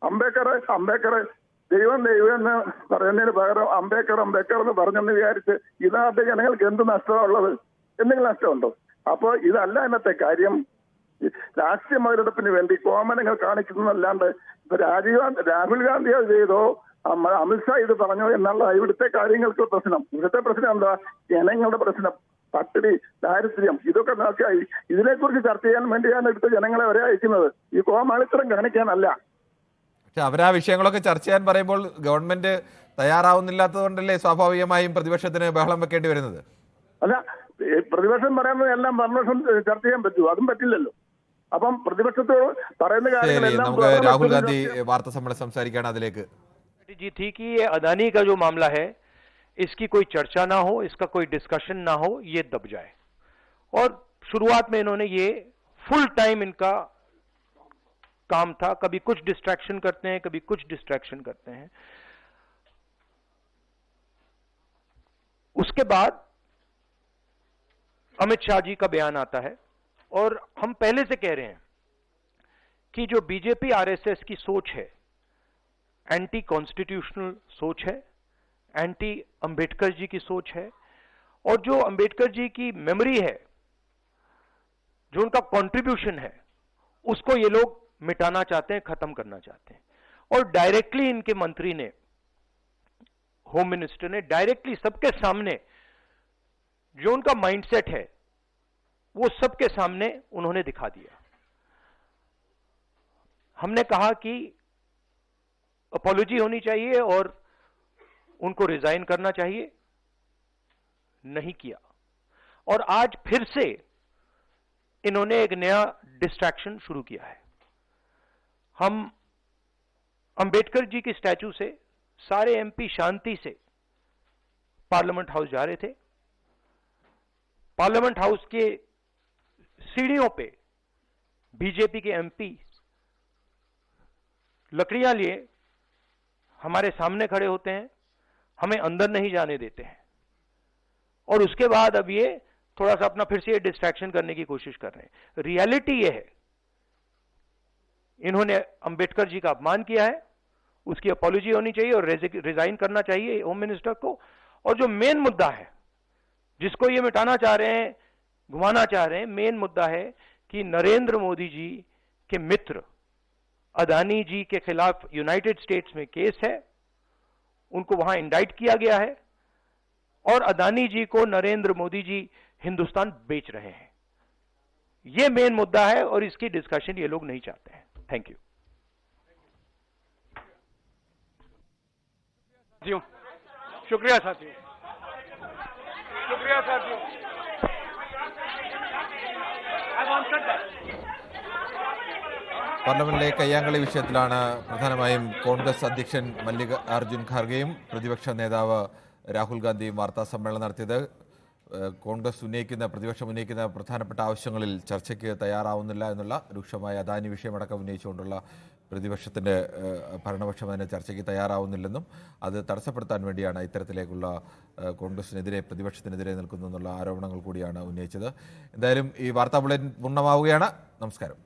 അംബേദ്കർ ദൈവം എന്ന് പറയുന്നതിന് പകരം അംബേദ്കർ എന്ന് പറഞ്ഞെന്ന് വിചാരിച്ച് ഈ നാട്ടിലെ ജനങ്ങൾക്ക് എന്ത് നഷ്ടമുള്ളത്? എന്തെങ്കിലും നഷ്ടമുണ്ടോ? അപ്പോൾ ഇതല്ല ഇന്നത്തെ കാര്യം. രാഷ്ട്രീയ മുതലെടുപ്പിന് വേണ്ടി കോമനങ്ങൾ കാണിക്കുന്നതല്ലാണ്ട് ഇപ്പൊ രാഹുൽ ഗാന്ധി അത് ചെയ്തോ അമിത്ഷാ ഇത് പറഞ്ഞോ എന്നുള്ള ഇവിടുത്തെ കാര്യങ്ങൾക്ക് പ്രശ്നം. ഇവിടുത്തെ പ്രശ്നം എന്താ? ജനങ്ങളുടെ പ്രശ്നം, പട്ടിണി, ദാരിദ്ര്യം, ഇതൊക്കെ നോക്കിയായി ഇതിനെക്കുറിച്ച് ചർച്ച ചെയ്യാൻ വേണ്ടിയാണ് ഇവിടുത്തെ ജനങ്ങളെ വരെ അയക്കുന്നത്. ഈ കോമാളിത്തരം കാണിക്കാനല്ല. പക്ഷെ അവരാ വിഷയങ്ങളൊക്കെ ചർച്ച ചെയ്യാൻ പറയുമ്പോൾ ഗവൺമെന്റ് തയ്യാറാവുന്നില്ലാത്തത് കൊണ്ടല്ലേ സ്വാഭാവികമായും പ്രതിപക്ഷത്തിന് ബഹളം വെക്കേണ്ടി വരുന്നത്? അല്ല, പ്രതിപക്ഷം പറയുന്നത് എല്ലാം ഭരണപക്ഷം ചർച്ച ചെയ്യാൻ പറ്റുമോ? അതും പറ്റില്ലല്ലോ. അപ്പം പ്രതിപക്ഷത്തോട് പറയുന്ന കാര്യങ്ങളെല്ലാം നമുക്ക് രാഹുൽ ഗാന്ധി വാർത്താ സമ്മേളനം സംസാരിക്കുകയാണ്. അതിലേക്ക് जी थी कि ये अदानी का जो मामला है इसकी कोई चर्चा ना हो, इसका कोई डिस्कशन ना हो, ये दब जाए। और शुरुआत में इन्होंने ये फुल टाइम इनका काम था, कभी कुछ डिस्ट्रैक्शन करते हैं, कभी कुछ डिस्ट्रैक्शन करते हैं। उसके बाद अमित शाह जी का बयान आता है और हम पहले से कह रहे हैं कि जो बीजेपी आरएसएस की सोच है एंटी कॉन्स्टिट्यूशनल सोच है, एंटी अंबेडकर जी की सोच है, और जो अंबेडकर जी की मेमोरी है, जो उनका कंट्रीब्यूशन है, उसको ये लोग मिटाना चाहते हैं, खत्म करना चाहते हैं। और डायरेक्टली इनके मंत्री ने, होम मिनिस्टर ने डायरेक्टली सबके सामने जो उनका माइंडसेट है वो सबके सामने उन्होंने दिखा दिया। हमने कहा कि अपॉलॉजी होनी चाहिए और उनको रिजाइन करना चाहिए, नहीं किया। और आज फिर से इन्होंने एक नया डिस्ट्रैक्शन शुरू किया है। हम अंबेडकर जी की स्टैचू से सारे MP शांति से पार्लियामेंट हाउस जा रहे थे। पार्लियामेंट हाउस के सीढ़ियों पे बीजेपी के MP लकड़ियां लिए हमारे सामने खड़े होते हैं, हमें अंदर नहीं जाने देते हैं। और उसके बाद अब ये थोड़ा सा अपना फिर से ये डिस्ट्रैक्शन करने की कोशिश कर रहे हैं। रियलिटी ये है, इन्होंने अंबेडकर जी का अपमान किया है, उसकी अपॉलॉजी होनी चाहिए और रिजाइन करना चाहिए होम मिनिस्टर को। और जो मेन मुद्दा है जिसको ये मिटाना चाह रहे हैं, घुमाना चाह रहे हैं, मेन मुद्दा है कि नरेंद्र मोदी जी के मित्र अदानी जी के खिलाफ यूनाइटेड स्टेट्स में केस है, उनको वहां इंडाइट किया गया है और अदानी जी को नरेंद्र मोदी जी हिंदुस्तान बेच रहे हैं। ये मेन मुद्दा है और इसकी डिस्कशन ये लोग नहीं चाहते हैं। Thank you. शुक्रिया साथियों, शुक्रिया साथियों। പാർലമെന്റിലെ കയ്യാങ്കളി വിഷയത്തിലാണ് പ്രധാനമായും കോൺഗ്രസ് അധ്യക്ഷൻ മല്ലികാർജുൻ ഖാർഗെയും പ്രതിപക്ഷ നേതാവ് രാഹുൽ ഗാന്ധിയും വാർത്താ സമ്മേളനം നടത്തിയത്. കോൺഗ്രസ് പ്രതിപക്ഷം ഉന്നയിക്കുന്ന പ്രധാനപ്പെട്ട ആവശ്യങ്ങളിൽ ചർച്ചയ്ക്ക് തയ്യാറാവുന്നില്ല എന്നുള്ള രൂക്ഷമായ അദാനി വിഷയമടക്കം ഉന്നയിച്ചുകൊണ്ടുള്ള പ്രതിപക്ഷത്തിൻ്റെ ഭരണപക്ഷം അതിന് ചർച്ചയ്ക്ക് തയ്യാറാവുന്നില്ലെന്നും അത് തടസ്സപ്പെടുത്താൻ വേണ്ടിയാണ് ഇത്തരത്തിലേക്കുള്ള കോൺഗ്രസിനെതിരെ പ്രതിപക്ഷത്തിനെതിരെ നിൽക്കുന്നു എന്നുള്ള ആരോപണങ്ങൾ കൂടിയാണ് ഉന്നയിച്ചത്. എന്തായാലും ഈ വാർത്താ ബുള്ളറ്റിൻ പൂർണ്ണമാവുകയാണ്. നമസ്കാരം.